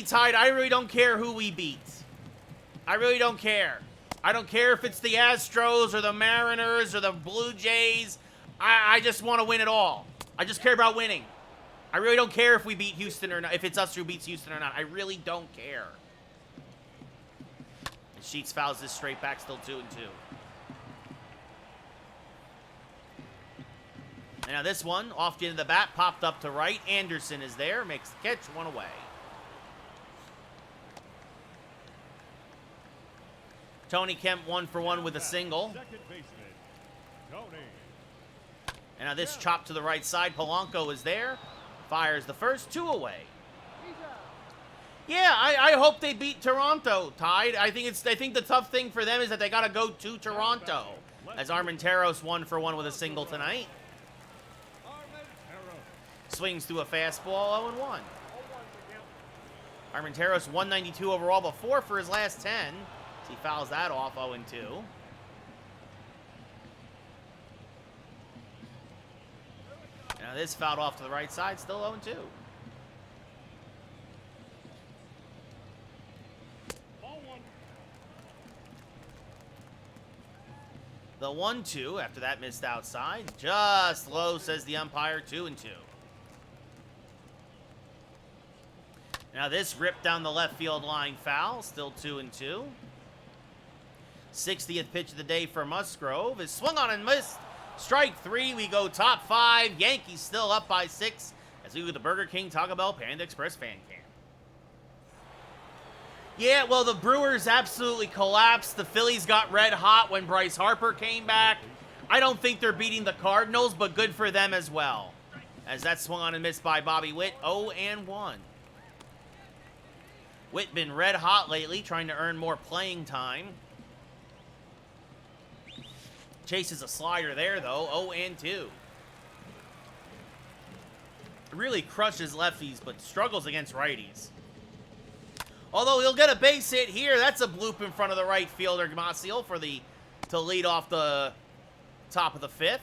Tide, I really don't care who we beat. I really don't care. I don't care if it's the Astros or the Mariners or the Blue Jays. I just want to win it all. I just care about winning. I really don't care if we beat Houston or not, if it's us who beats Houston or not. I really don't care. And Sheets fouls this straight back, still 2-2. And now this one, off the end of the bat, popped up to right. Anderson is there, makes the catch, 1 away. Tony Kemp 1 for 1 with a single. Second baseman, Tony. And now this chop to the right side. Polanco is there. Fires the first, 2 away. Yeah, I hope they beat Toronto, Tide. I think the tough thing for them is that they got to go to Toronto. As Armenteros 1 for 1 with a single tonight. Swings through a fastball, 0-1. Armenteros 192 overall, but 4 for his last 10. So he fouls that off, 0-2. Now this fouled off to the right side, still 0-2. The 1-2 after that missed outside. Just low, says the umpire, 2-2. Now this ripped down the left field line foul, still 2-2. 60th pitch of the day for Musgrove is swung on and missed. Strike 3, we go top 5. Yankees still up by 6 as we go to the Burger King, Taco Bell, Panda Express fan camp. Yeah, well, the Brewers absolutely collapsed. The Phillies got red hot when Bryce Harper came back. I don't think they're beating the Cardinals, but good for them as well. As that swung on and missed by Bobby Witt, 0-1. Witt been red hot lately, trying to earn more playing time. Chases a slider there, though, 0-2. Really crushes lefties, but struggles against righties. Although he'll get a base hit here. That's a bloop in front of the right fielder, Gmaciel, to lead off the top of the 5th.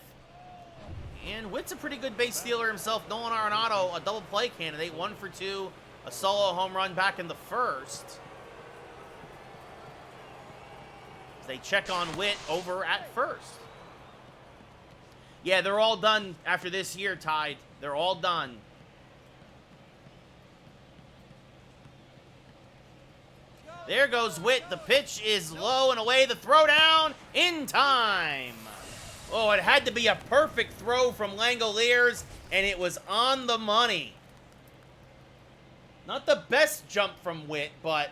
And Witt's a pretty good base stealer himself. Nolan Arenado, a double play candidate, 1 for 2. A solo home run back in the 1st. They check on Witt over at 1st. Yeah, they're all done after this year, Tide. They're all done. There goes Witt. The pitch is low and away. The throw down in time. Oh, it had to be a perfect throw from Langoliers, and it was on the money. Not the best jump from Witt, but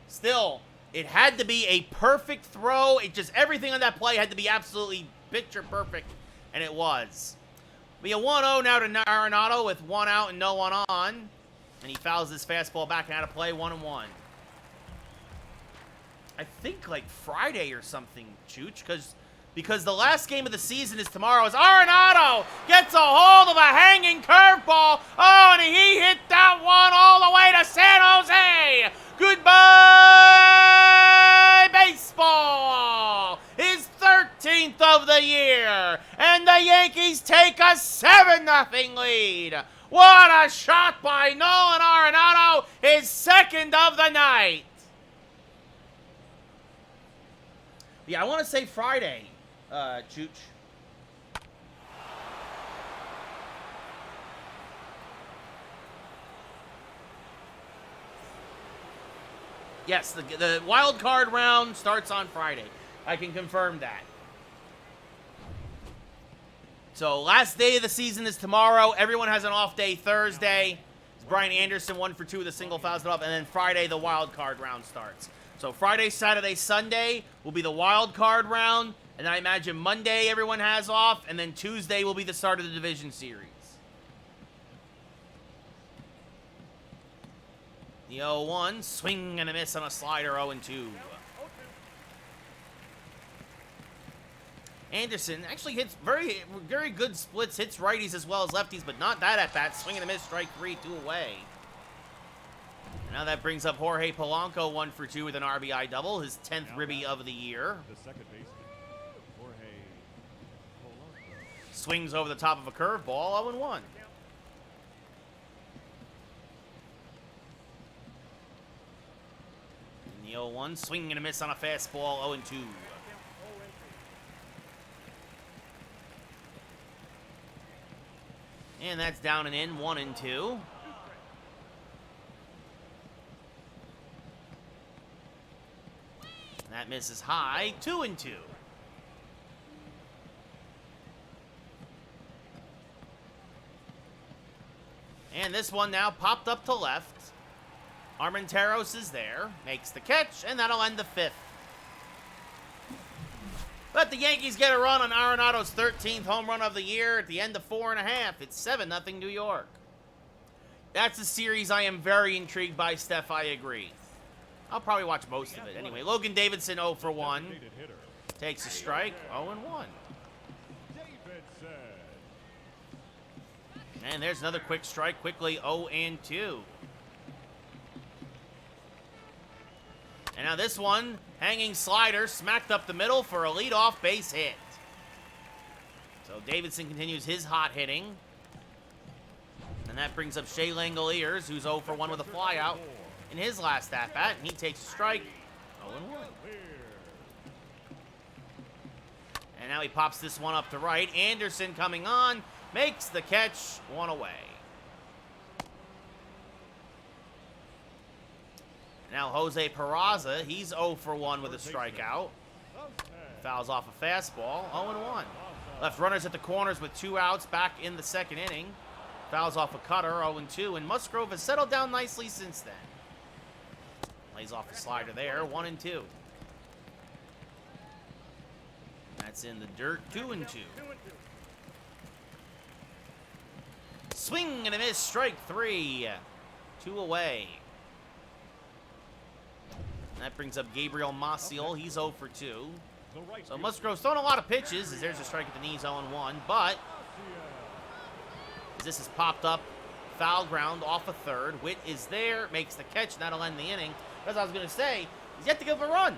still, it had to be a perfect throw. It just, everything on that play had to be absolutely picture perfect, and it was. Be a 1-0 now to Arenado with 1 out and no one on. And he fouls this fastball back and out of play, 1-1. I think like Friday or something, Chooch, because the last game of the season is tomorrow. As Arenado gets a hold of a hanging curveball. Oh, and he hit that one all the way to San Jose. Goodbye, baseball. His 13th of the year. And the Yankees take a 7-0 lead. What a shot by Nolan Arenado. His 2nd of the night. Yeah, I want to say Friday. Chooch. Yes, the wild card round starts on Friday. I can confirm that. So last day of the season is tomorrow. Everyone has an off day Thursday. Brian Anderson 1 for 2 with a single, fouls it off, and then Friday the wild card round starts. So Friday, Saturday, Sunday will be the wild card round. And I imagine Monday everyone has off, and then Tuesday will be the start of the division series. The 0-1, swing and a miss on a slider, 0-2. Anderson actually hits very, very good splits, hits righties as well as lefties, but not that at bat. Swing and a miss, strike 3, 2 away. And now that brings up Jorge Polanco, 1 for 2 with an RBI double, his 10th ribby of the year. The second baseman, Jorge Polanco. Swings over the top of a curveball, 0-1. And the 0-1, swing and a miss on a fastball, 0-2. And that's down and in, 1-2. That misses high, 2-2. And this one now popped up to left. Armenteros is there, makes the catch, and that'll end the 5th. But the Yankees get a run on Arenado's 13th home run of the year at the end of 4.5. It's 7-0 New York. That's a series I am very intrigued by, Steph. I agree. I'll probably watch most of it anyway. Logan Davidson 0 for 1. Takes a strike, 0-1. And there's another quick strike, quickly 0-2. And now this one, hanging slider, smacked up the middle for a leadoff base hit. So Davidson continues his hot hitting. And that brings up Shea Langoliers, who's 0 for 1 with a flyout in his last at-bat, and he takes a strike, 0-1. And now he pops this one up to right. Anderson coming on, makes the catch, 1 away. Now Jose Peraza, he's 0 for 1 with a strikeout. Fouls off a fastball, 0-1. Left runners at the corners with 2 outs back in the 2nd inning. Fouls off a cutter, 0-2, and Musgrove has settled down nicely since then. Lays off the slider there, 1-2. That's in the dirt, 2-2. Swing and a miss, strike 3. 2 away. And that brings up Gabriel Maciel. He's 0 for 2. So Musgrove's thrown a lot of pitches as there's a strike at the knees, 0-1. But as this has popped up, foul ground off a third. Witt is there, makes the catch, and that'll end the inning. As I was going to say, he's yet to give a run.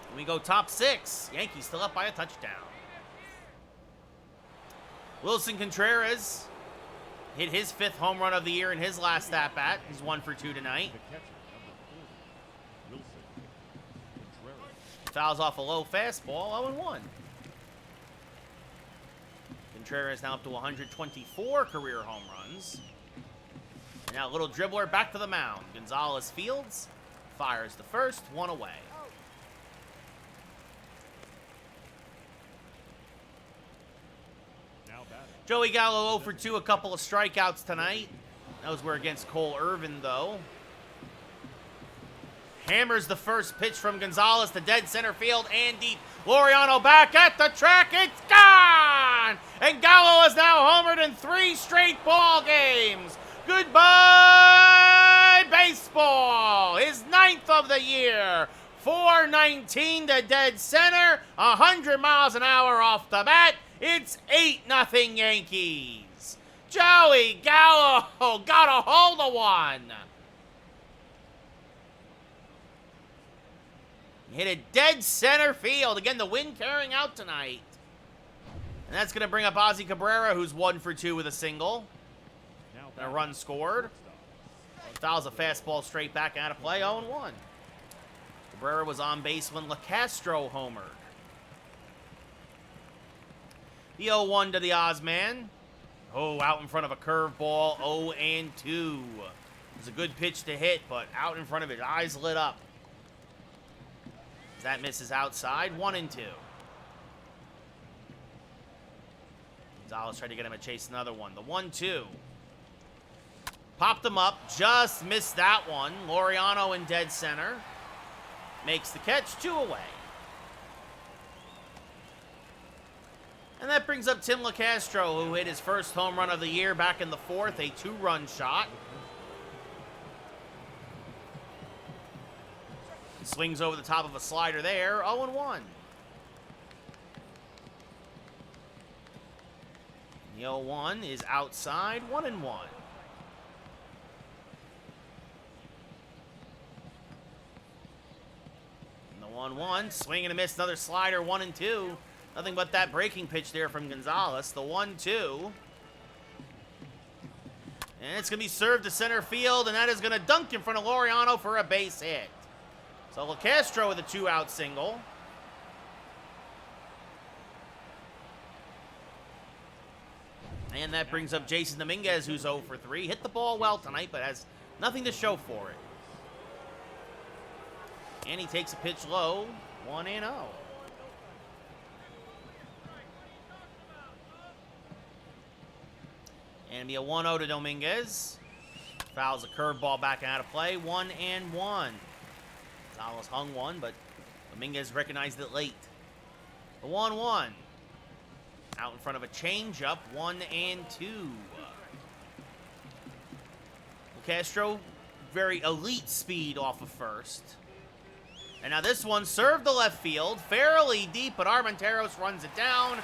And we go top 6. Yankees still up by a touchdown. Wilson Contreras hit his 5th home run of the year in his last at-bat. He's 1 for 2 tonight. Fouls off a low fastball, 0-1. Contreras now up to 124 career home runs. And now a little dribbler back to the mound. Gonzalez Fields fires the first, 1 away. Joey Gallo 0 for 2, a couple of strikeouts tonight. Those were against Cole Irvin, though. Hammers the first pitch from Gonzalez to dead center field and deep. Laureano back at the track. It's gone! And Gallo has now homered in 3 straight ball games. Goodbye, baseball. His 9th of the year. 419 to dead center. 100 miles an hour off the bat. It's 8-0 Yankees. Joey Gallo got a hold of one. Hit it dead center field. Again, the wind carrying out tonight. And that's going to bring up Ozzie Cabrera, who's 1 for 2 with a single. And a run scored. Fouls a fastball straight back out of play, 0-1. Cabrera was on base when LeCastro homered. The 0-1 to the Ozman. Oh, out in front of a curveball, 0-2. It was a good pitch to hit, but out in front of it, eyes lit up. That misses outside, 1-2. Gonzalez tried to get him to chase another one. The 1-2. Popped him up, just missed that one. Laureano in dead center. Makes the catch, 2 away. And that brings up Tim LeCastro, who hit his first home run of the year back in the 4th, a 2-run shot. Swings over the top of a slider there, 0-1. The 0-1 is outside, 1-1. And the 1-1, swing and a miss, another slider, 1-2. Nothing but that breaking pitch there from Gonzalez. The 1-2. And it's going to be served to center field, and that is going to dunk in front of Laureano for a base hit. So LeCastro with a 2-out single. And that brings up Jason Dominguez, who's 0 for 3. Hit the ball well tonight, but has nothing to show for it. And he takes a pitch low, 1-0. And it'll be a 1-0 to Dominguez. Fouls a curveball back out of play, 1-1. Gonzalez hung one, but Dominguez recognized it late. The 1-1. Out in front of a changeup, 1-2. Castro, very elite speed off of first. And now this one served the left field, fairly deep, but Armenteros runs it down,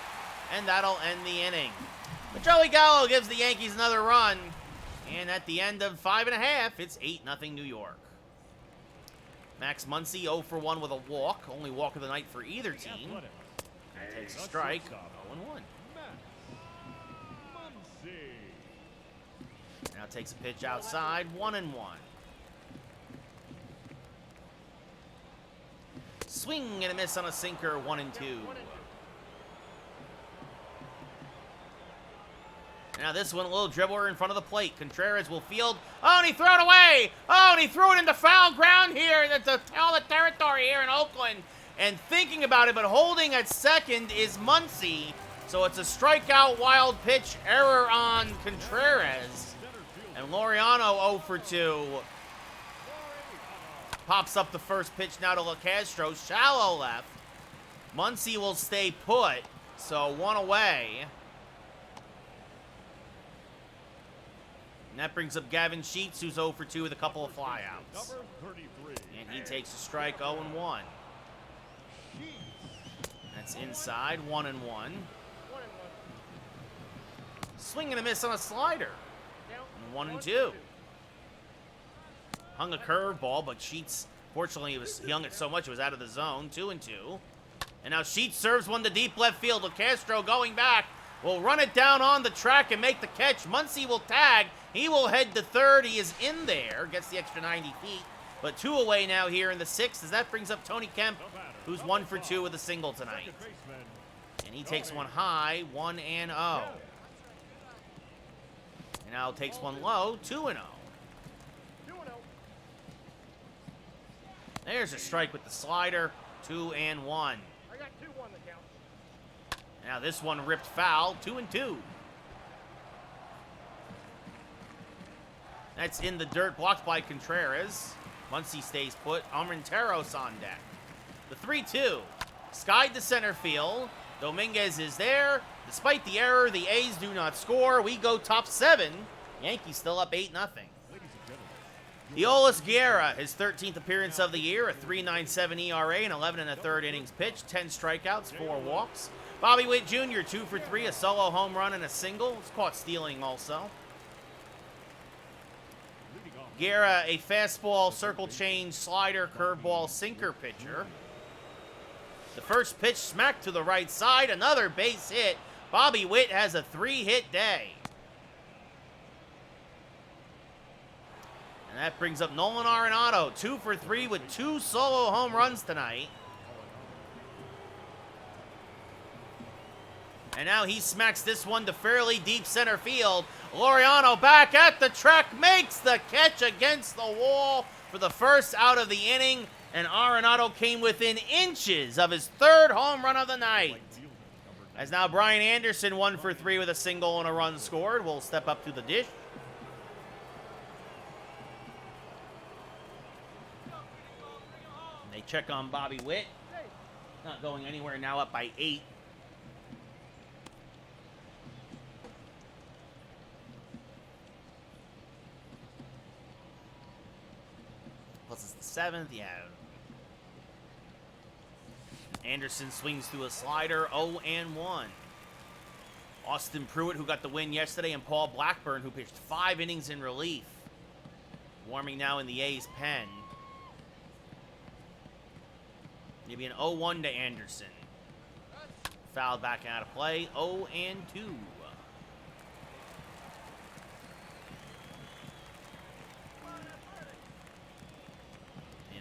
and that'll end the inning. But Joey Gallo gives the Yankees another run, and at the end of 5.5, it's 8-0 New York. Max Muncy 0 for 1 with a walk, only walk of the night for either team. Takes a strike, 0-1. Now takes a pitch outside, 1-1. Swing and a miss on a sinker, 1-2. Now this one, a little dribbler in front of the plate. Contreras will field. Oh, and he threw it away. Oh, and he threw it into foul ground here. That's all the territory here in Oakland. And thinking about it, but holding at second is Muncy. So it's a strikeout, wild pitch, error on Contreras. And Laureano 0 for 2. Pops up the first pitch now to LaCastro. Shallow left. Muncy will stay put. So 1 away. And that brings up Gavin Sheets, who's 0 for 2 with a couple of flyouts. And he takes a strike, 0-1. That's inside, 1-1. Swing and a miss on a slider. 1-2. Hung a curveball, but Sheets, fortunately, he hung it so much it was out of the zone. 2-2. And now Sheets serves one to deep left field. Castro going back. Will run it down on the track and make the catch. Muncy will tag. He will head to third. He is in there. Gets the extra 90 feet. But 2 away now here in the 6th as that brings up Tony Kemp, who's 1 for 2 with a single tonight. And he takes one high, 1-0. And now takes one low, 2-0. There's a strike with the slider, 2-1. Now this one ripped foul, 2-2. That's in the dirt, blocked by Contreras. Muncy stays put. Armenteros on deck. The 3-2. Skied to center field. Dominguez is there. Despite the error, the A's do not score. We go top 7. Yankees still up 8-0. Eolis Guerra, his 13th appearance of the year, a 3.97 ERA and 11 1/3 innings pitched, 10 strikeouts, 4 walks. Bobby Witt Jr., 2 for 3, a solo home run and a single. Was caught stealing also. Guerra, a fastball, circle change, slider, curveball, sinker pitcher. The first pitch smacked to the right side, another base hit. Bobby Witt has a 3-hit day. And that brings up Nolan Arenado, 2 for 3 with 2 solo home runs tonight. And now he smacks this one to fairly deep center field. Laureano back at the track, makes the catch against the wall for the first out of the inning. And Arenado came within inches of his 3rd home run of the night. As now Brian Anderson, 1 for 3 with a single and a run scored, will step up to the dish. And they check on Bobby Witt. Not going anywhere, now up by 8. Plus it's the 7th, yeah. Anderson swings through a slider, 0-1. Austin Pruitt, who got the win yesterday, and Paul Blackburn, who pitched 5 innings in relief. Warming now in the A's pen. Maybe an 0-1 to Anderson. Fouled back out of play, 0-2.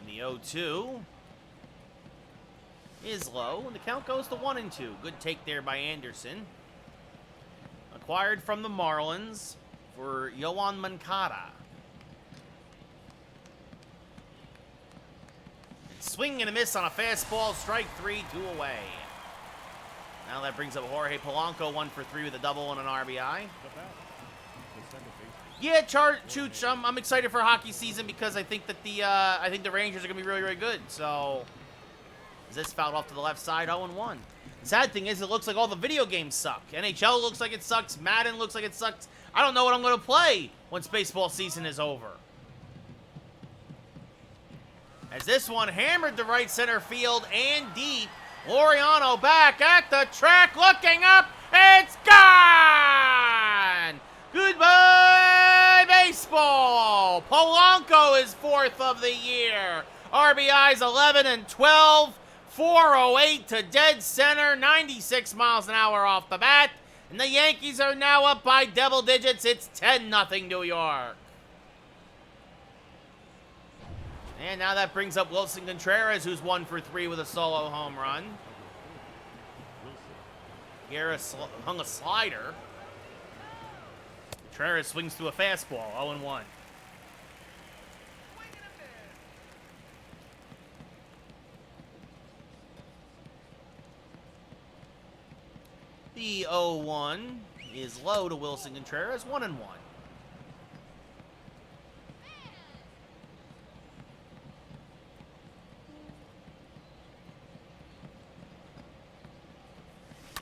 The 0-2 is low, and the count goes to 1-2. Good take there by Anderson. acquired from the Marlins for Yoan Moncada. Swing and a miss on a fastball, strike 3, 2 away. Now that brings up Jorge Polanco, 1 for 3 with a double and an RBI. The bat, the center baseman. Yeah, Chooch, I'm excited for hockey season because I think that the Rangers are gonna be really, really good. So, is this fouled off to the left side? 0-1. The sad thing is, it looks like all the video games suck. NHL looks like it sucks. Madden looks like it sucks. I don't know what I'm gonna play once baseball season is over. As this one hammered to right center field and deep. Laureano back at the track, looking up. It's gone! Goodbye, baseball! Polanco is 4th of the year. RBIs 11 and 12. 408 to dead center. 96 miles an hour off the bat. And the Yankees are now up by double digits. It's 10-0 New York. And now that brings up Wilson Contreras, who's 1 for 3 with a solo home run. Guerra hung a slider. Contreras swings through a fastball, 0-1. The 0-1 is low to Wilson Contreras, 1-1.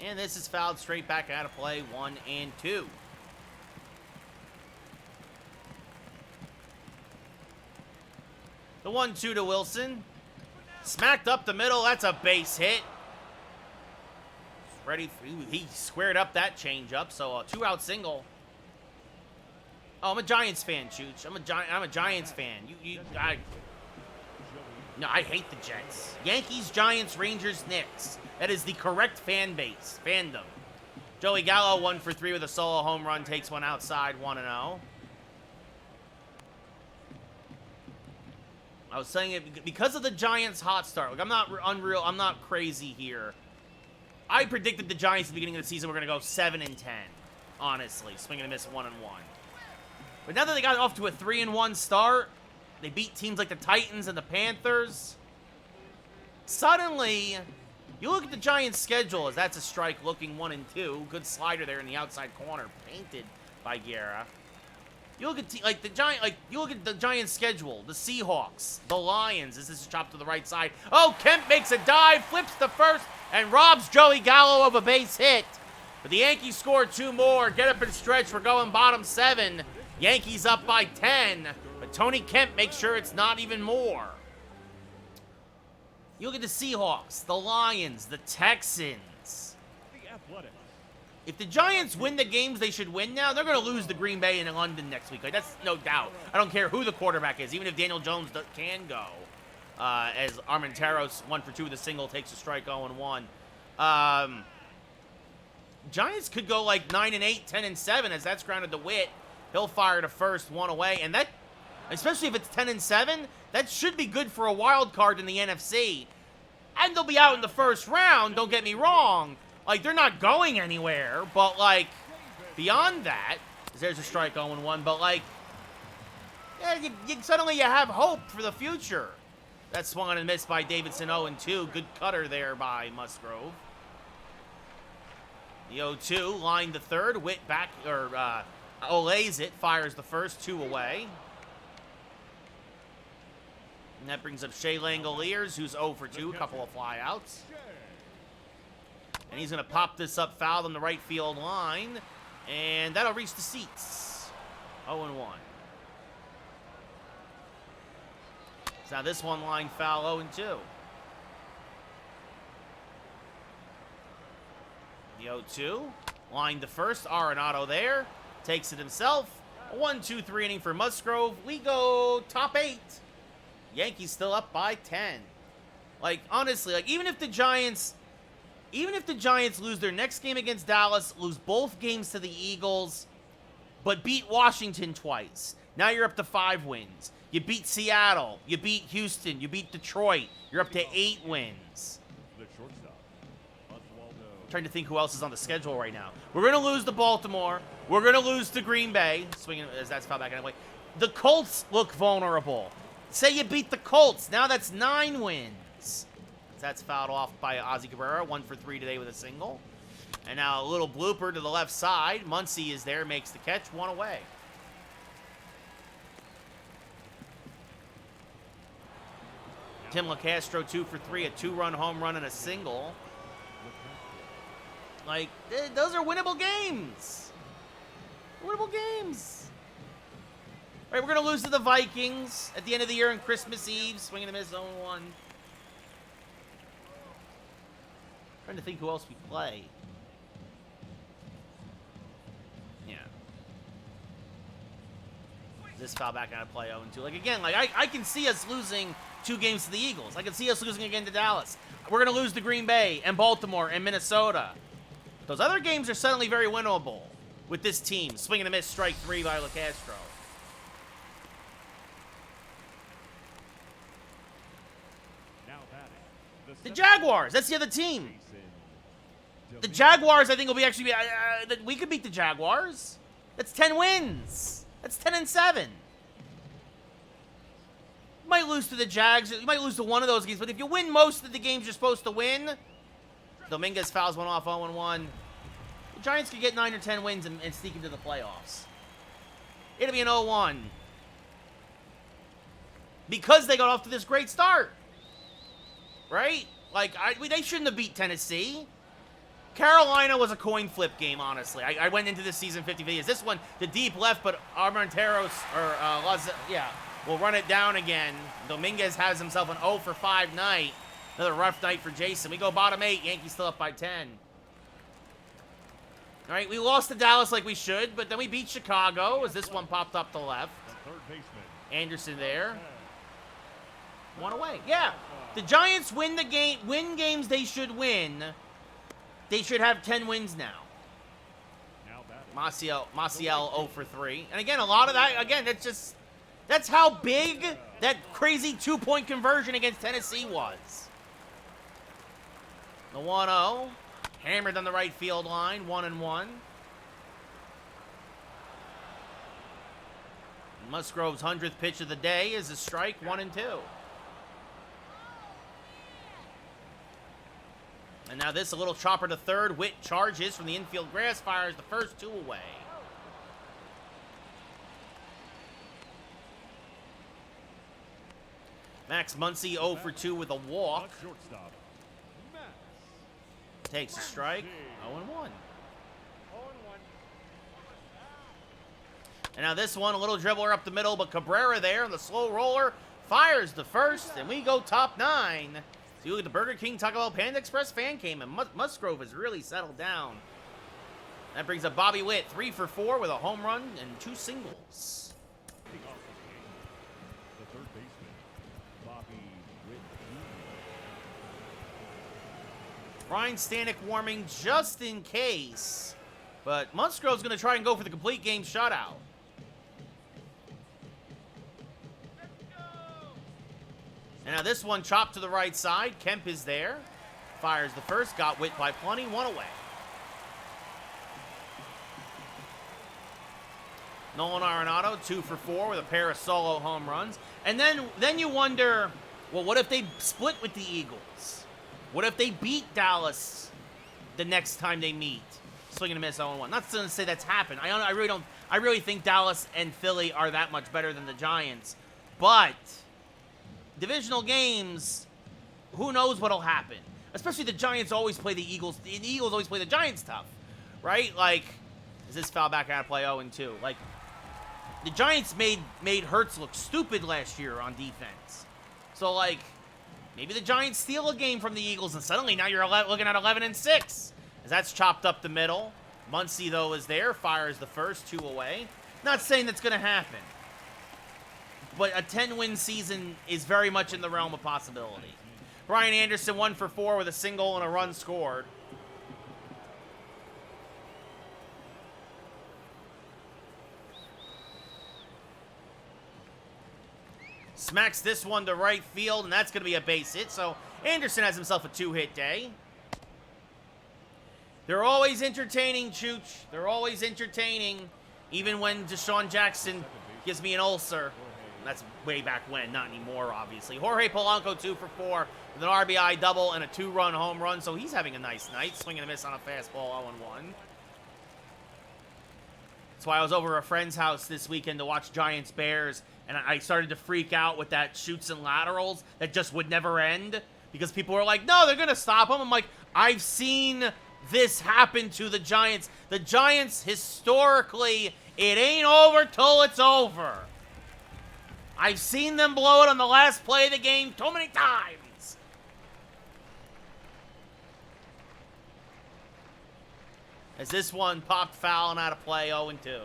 And this is fouled straight back out of play, 1-2. The 1-2 to Wilson. Smacked up the middle, that's a base hit. Ready, he squared up that changeup, so a 2-out single. Oh, I'm a Giants fan, Chooch. I'm a Giants fan. No, I hate the Jets. Yankees, Giants, Rangers, Knicks. That is the correct fandom. Joey Gallo, 1 for 3 with a solo home run, takes one outside, 1-0. I was saying it because of the Giants' hot start. Like, I'm not unreal. I'm not crazy here. I predicted the Giants at the beginning of the season were going to go 7-10. Honestly, swing and a miss, 1-1. But now that they got off to a 3-1 start, they beat teams like the Titans and the Panthers. Suddenly, you look at the Giants' schedule as that's a strike, looking 1-2. Good slider there in the outside corner, painted by Guerra. You look at you look at the Giants' schedule, the Seahawks, the Lions. This is chopped to the right side. Oh, Kemp makes a dive, flips the first, and robs Joey Gallo of a base hit. But the Yankees score 2 more. Get up and stretch. We're going bottom 7. Yankees up by 10. But Tony Kemp makes sure it's not even more. You look at the Seahawks, the Lions, the Texans. The Athletics. If the Giants win the games they should win now, they're going to lose to Green Bay and London next week. Like, that's no doubt. I don't care who the quarterback is, even if Daniel Jones can go. As Armenteros, 1 for 2 with a single, takes a strike, 0-1. Giants could go like 9-8, 10-7, as that's grounded to Witt. He'll fire to first, 1 away. And that, especially if it's 10-7, that should be good for a wild card in the NFC. And they'll be out in the first round, don't get me wrong. Like, they're not going anywhere, but, like, beyond that, there's a strike 0-1, but, like, yeah, suddenly you have hope for the future. That swung and missed by Davidson, 0-2. Good cutter there by Musgrove. The 0-2, line to third, Witt back, or, Olays it, fires the first, 2 away. And that brings up Shea Langoliers, who's 0 for 2, a couple of flyouts. And he's going to pop this up foul on the right field line. And that'll reach the seats. 0-1. So now this one line foul, 0-2. The 0-2. Line to first. Arenado there. Takes it himself. A 1-2-3 inning for Musgrove. We go top 8. Yankees still up by 10. Like, honestly, like, even if the Giants lose their next game against Dallas, lose both games to the Eagles, but beat Washington twice, now you're up to 5 wins. You beat Seattle, you beat Houston, you beat Detroit, you're up to 8 wins. The shortstop, Oswaldo. trying to think who else is on the schedule right now. We're going to lose to Baltimore. We're going to lose to Green Bay. Swinging as that's foul back anyway. The Colts look vulnerable. Say you beat the Colts. Now that's 9 wins. That's fouled off by Ozzie Cabrera. 1 for 3 today with a single. And now a little blooper to the left side. Muncy is there, makes the catch, 1 away. Tim LaCastro 2 for 3, a 2-run home run and a single. Like, those are winnable games. Winnable games. All right, we're going to lose to the Vikings at the end of the year on Christmas Eve. Swinging and a miss, 0-1. Trying to think who else we play. Yeah. This foul back out of play 0-2. Like, again, like I can see us losing 2 games to the Eagles. I can see us losing again to Dallas. We're going to lose to Green Bay and Baltimore and Minnesota. Those other games are suddenly very winnable with this team. Swing and a miss, strike 3 by LaCastro. Now batting. The Jaguars, that's the other team. The Jaguars, I think, will be actually... we could beat the Jaguars. That's 10 wins. That's 10-7. You might lose to the Jags. You might lose to one of those games. But if you win most of the games you're supposed to win... Dominguez fouls one off, 0-1. The Giants could get 9 or 10 wins and sneak into the playoffs. It'll be an 0-1. Because they got off to this great start. Right? Like, they shouldn't have beat Tennessee. Carolina was a coin flip game, honestly. I went into this season 50-50. This one, the deep left, but Armenteros, will run it down again. Dominguez has himself an 0 for 5 night. Another rough night for Jason. We go bottom 8. Yankees still up by 10. All right, we lost to Dallas like we should, but then we beat Chicago as this one popped up the left. Third baseman. Anderson there. 1 away. Yeah, the Giants win games they should win. They should have 10 wins now. Maciel 0 for 3. And again, a lot of that, again, that's how big that crazy 2-point conversion against Tennessee was. The 1-0. Hammered on the right field line, 1-1. Musgrove's 100th pitch of the day is a strike, 1-2. And now this, a little chopper to third. Witt charges from the infield grass, fires the first 2 away. Max Muncy 0 for 2 with a walk. Takes a strike, 0-1. And now this one, a little dribbler up the middle, but Cabrera there on the slow roller fires the first, and we go top 9. So you look at the Burger King Taco Bell Panda Express fan came, and Musgrove has really settled down. That brings up Bobby Witt, 3 for 4 with a home run and 2 singles. The third baseman, Bobby Witt. Ryan Stanek warming just in case, but Musgrove's going to try and go for the complete game shutout. And now this one chopped to the right side. Kemp is there. Fires the first. Got Witt by plenty. 1 away. Nolan Arenado, 2 for 4 with a pair of solo home runs. And then you wonder, well, what if they split with the Eagles? What if they beat Dallas the next time they meet? Swing and a miss, 0-1. Not to say that's happened. I really think Dallas and Philly are that much better than the Giants. But divisional games, who knows what'll happen? Especially the Giants always play the Eagles. The Eagles always play the Giants tough, right? Like, is this foul back out of play 0-2? Like, the Giants made Hurts look stupid last year on defense. So, like, maybe the Giants steal a game from the Eagles, and suddenly now you're looking at 11-6. As that's chopped up the middle. Muncy, though, is there. Fires the first, 2 away. Not saying that's going to happen. But a 10-win season is very much in the realm of possibility. Brian Anderson, 1 for 4 with a single and a run scored. Smacks this one to right field, and that's going to be a base hit. So Anderson has himself a 2-hit day. They're always entertaining, Chooch. They're always entertaining. Even when Deshaun Jackson gives me an ulcer. That's way back when, not anymore, obviously. Jorge Polanco, 2 for 4 with an RBI double and a 2-run home run. So he's having a nice night. Swing and a miss on a fastball, 0-1. That's why I was over at a friend's house this weekend to watch Giants-Bears. And I started to freak out with that shoots and laterals that just would never end. Because people were like, no, they're going to stop them. I'm like, I've seen this happen to the Giants. The Giants, historically, it ain't over till it's over. I've seen them blow it on the last play of the game too many times. As this one popped foul and out of play, 0-2.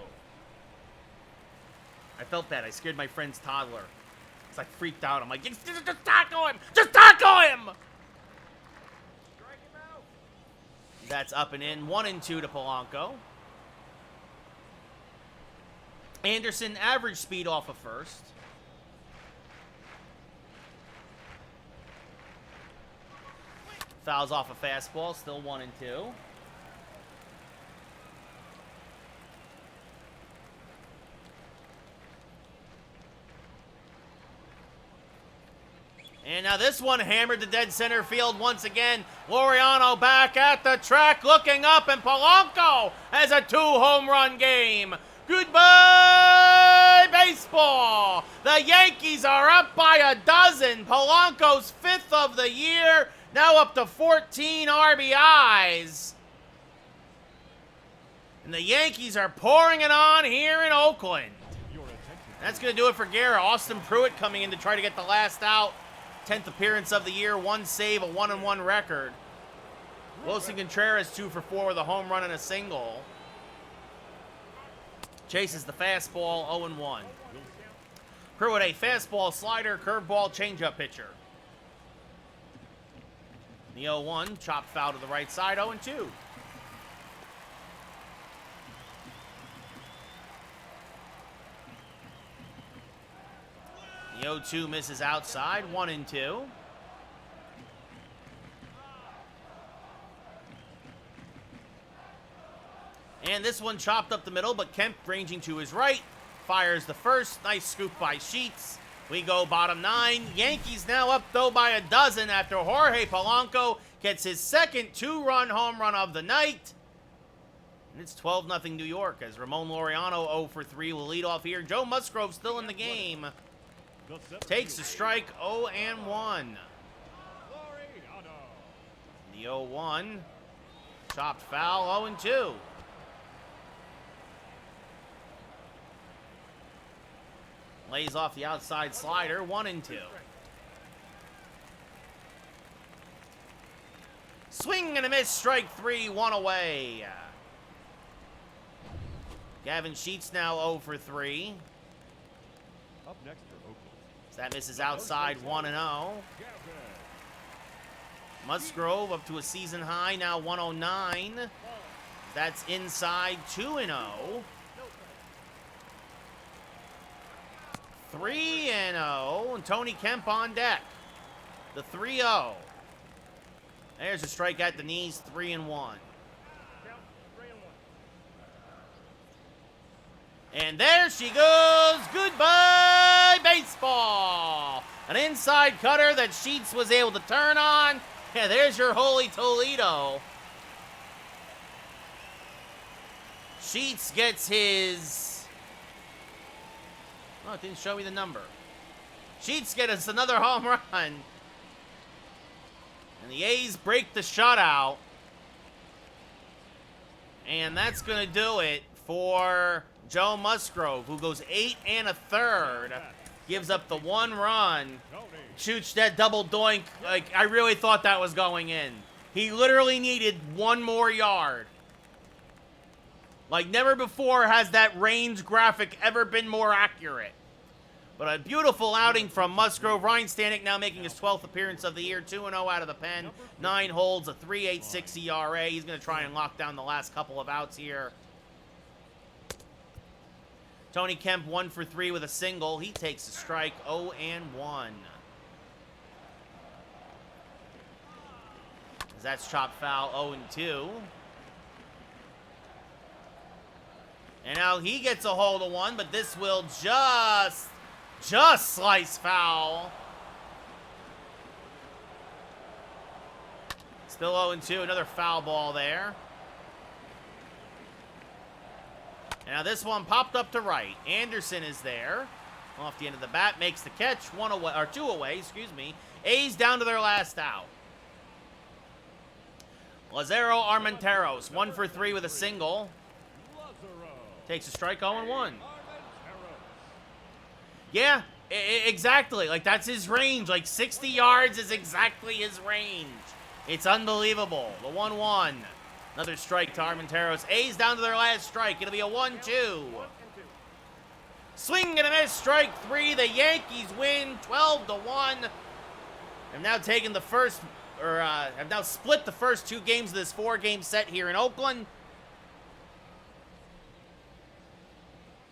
I felt bad. I scared my friend's toddler. It's like freaked out. I'm like, just tackle him! Just tackle him! That's up and in. 1-2 to Polanco. Anderson, average speed off of first. Fouls off a fastball. Still 1-2. And now this one hammered to dead center field once again. Laureano back at the track looking up, and Polanco has a 2-home run game. Goodbye, baseball. The Yankees are up by a dozen. Polanco's 5th of the year, now up to 14 RBIs. And the Yankees are pouring it on here in Oakland. That's going to do it for Guerra. Austin Pruitt coming in to try to get the last out. 10th appearance of the year, 1 save, a 1-1 record. Wilson Contreras 2 for 4 with a home run and a single. Chases the fastball, 0-1. Pruitt, a fastball, slider, curveball, changeup pitcher. The 0-1, chopped foul to the right side, 0-2. The 0-2 misses outside, 1-2. And this one chopped up the middle, but Kemp ranging to his right. Fires the first. Nice scoop by Sheets. We go bottom 9. Yankees now up, though, by a dozen after Jorge Polanco gets his second 2-run home run of the night. And it's 12-0 New York as Ramon Laureano 0 for 3 will lead off here. Joe Musgrove still in the game. Takes a strike, 0-1. The 0-1. Chopped foul, 0-2. Lays off the outside slider, 1-2. Swing and a miss, strike 3, 1 away. Gavin Sheets now 0 for 3. Up next for Oakland. That misses outside, 1-0. Musgrove up to a season high, now 109. That's inside, 2-0. 3-0, and Tony Kemp on deck. The 3-0. There's a strike at the knees, 3-1. And there she goes. Goodbye, baseball. An inside cutter that Sheets was able to turn on. Yeah, there's your Holy Toledo. Sheets gets his... Oh, it didn't show me the number. Sheets gets us another home run. And the A's break the shutout. And that's going to do it for Joe Musgrove, who goes 8 1/3. Gives up the 1 run. Shoots that double doink. Like, I really thought that was going in. He literally needed 1 more yard. Like, never before has that range graphic ever been more accurate. But a beautiful outing from Musgrove. Ryan Stanek now making his 12th appearance of the year. 2-0 out of the pen. 9 holds, a 3.86 ERA. He's going to try and lock down the last couple of outs here. Tony Kemp 1 for 3 with a single. He takes a strike, 0-1. As that's chopped foul, 0-2. And now he gets a hold of one, but this will just slice foul. Still 0-2, another foul ball there. And now this one popped up to right. Anderson is there. Off the end of the bat, makes the catch, one away, or two away, excuse me. A's down to their last out. Lazaro Armenteros, 1 for 3 with a single. Takes a strike, 0-1. Yeah, exactly. Like, that's his range. Like, 60 yards is exactly his range. It's unbelievable. The 1-1. Another strike to Armenteros. A's down to their last strike. It'll be a 1-2. Swing and a miss, strike 3. The Yankees win 12-1. Have now taken the first, or have now split the first 2 games of this 4-game set here in Oakland.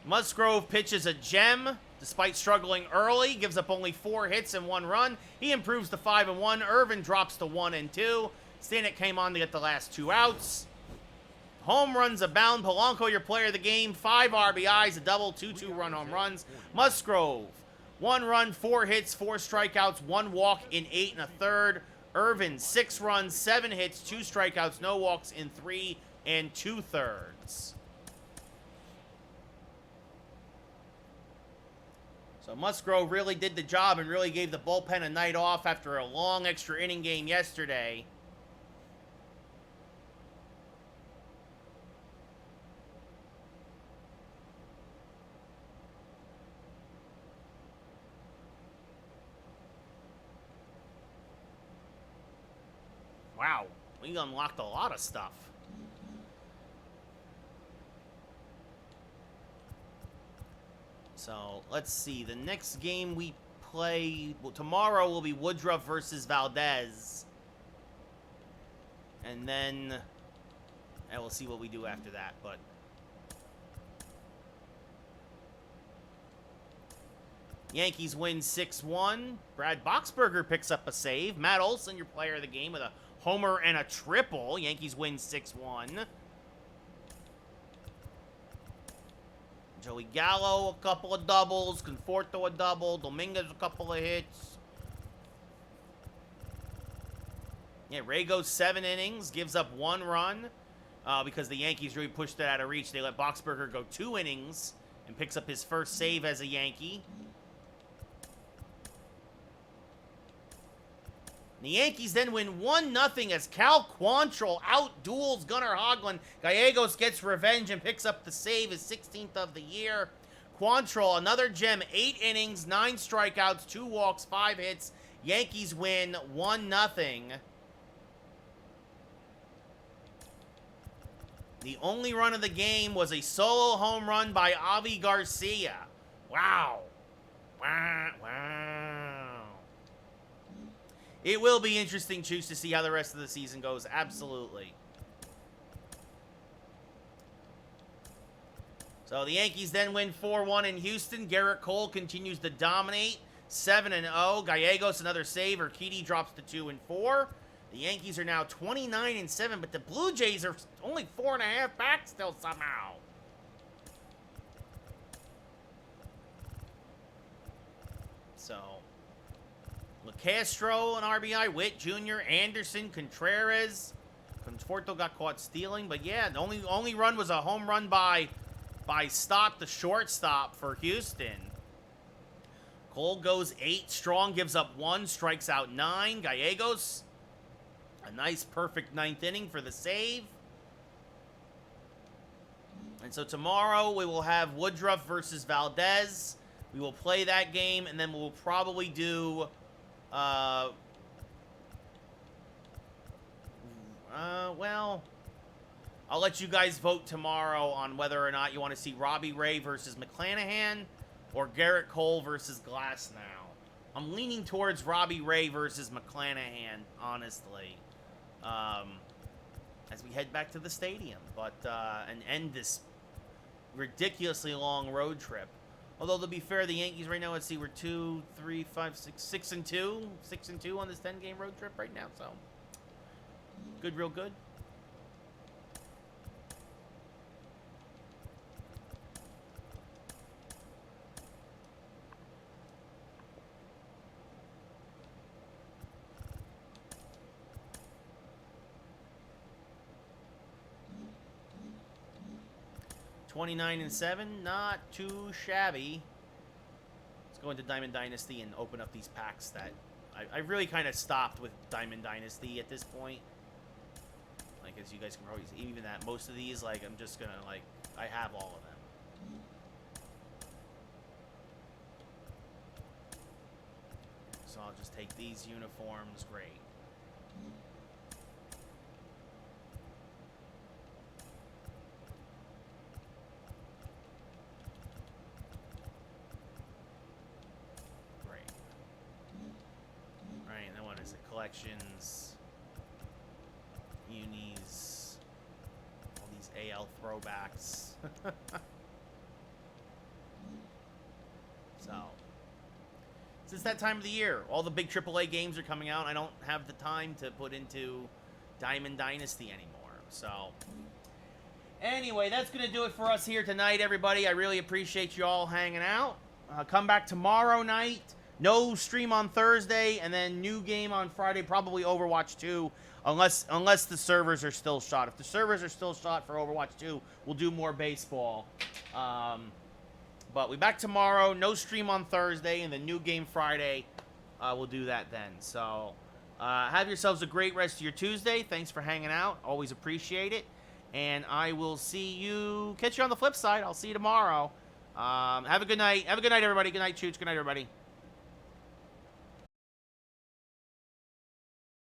Musgrove pitches a gem. Despite struggling early, gives up only 4 hits and 1 run. He improves to 5-1. Irvin drops to 1-2. Stanek came on to get the last 2 outs. Home runs abound. Polanco, your player of the game. 5 RBIs, a double, 2 2-run home runs. Musgrove, 1 run, 4 hits, 4 strikeouts, 1 walk in 8 1/3. Irvin, 6 runs, 7 hits, 2 strikeouts, no walks in 3 2/3. So Musgrove really did the job and really gave the bullpen a night off after a long extra inning game yesterday. Wow, we unlocked a lot of stuff. So, let's see. The next game we play, well, tomorrow will be Woodruff versus Valdez. And then, and we'll see what we do after that, but... Yankees win 6-1. Brad Boxberger picks up a save. Matt Olson, your player of the game, with a homer and a triple. Yankees win 6-1. Joey Gallo, a couple of doubles. Conforto, a double. Dominguez, a couple of hits. Yeah, Ray goes 7 innings, gives up 1 run. Because the Yankees really pushed it out of reach. They let Boxberger go 2 innings and picks up his first save as a Yankee. The Yankees then win 1-0 as Cal Quantrill out-duels Gunnar Hoglund. Gallegos gets revenge and picks up the save, his 16th of the year. Quantrill, another gem, 8 innings, 9 strikeouts, 2 walks, 5 hits. Yankees win 1-0. The only run of the game was a solo home run by Avi Garcia. Wow. Wow. Wow. It will be interesting, Choose, to see how the rest of the season goes. Absolutely. So the Yankees then win 4-1 in Houston. Garrett Cole continues to dominate. 7-0. Gallegos, another save. Urquidy drops to 2-4. The Yankees are now 29-7, but the Blue Jays are only 4.5 back still somehow. So... Castro, an RBI, Witt Jr., Anderson, Contreras. Conforto got caught stealing, but yeah, the only run was a home run by Stott, the shortstop for Houston. Cole goes 8 strong, gives up 1, strikes out 9. Gallegos, a nice perfect 9th inning for the save. And so tomorrow we will have Woodruff versus Valdez. We will play that game, and then we'll probably do... well, I'll let you guys vote tomorrow on whether or not you want to see Robbie Ray versus McClanahan or Garrett Cole versus Glasnow. I'm leaning towards Robbie Ray versus McClanahan, honestly, as we head back to the stadium, but and end this ridiculously long road trip. Although, to be fair, the Yankees right now, let's see, we're 2, 3, 5, 6, 6-2. 6-2 on this 10-game road trip right now, so good, real good. 29-7, not too shabby. Let's go into Diamond Dynasty and open up these packs that I really kind of stopped with Diamond Dynasty at this point. Like, as you guys can probably see, even that most of these, like, I'm just gonna, like, I have all of them. So I'll just take these uniforms. Great. Great. Right, and then what is it? Collections. Unis. All these AL throwbacks. So, it's that time of the year. All the big AAA games are coming out. I don't have the time to put into Diamond Dynasty anymore. So, anyway, that's going to do it for us here tonight, everybody. I really appreciate you all hanging out. Come back tomorrow night. No stream on Thursday, and then new game on Friday, probably Overwatch 2, unless the servers are still shot. If the servers are still shot for Overwatch 2, we'll do more baseball. But we'll be back tomorrow. No stream on Thursday, and the new game Friday. We'll do that then. So, have yourselves a great rest of your Tuesday. Thanks for hanging out. Always appreciate it. And I will catch you on the flip side. I'll see you tomorrow. Have a good night. Have a good night, everybody. Good night, Chooch. Good night, everybody.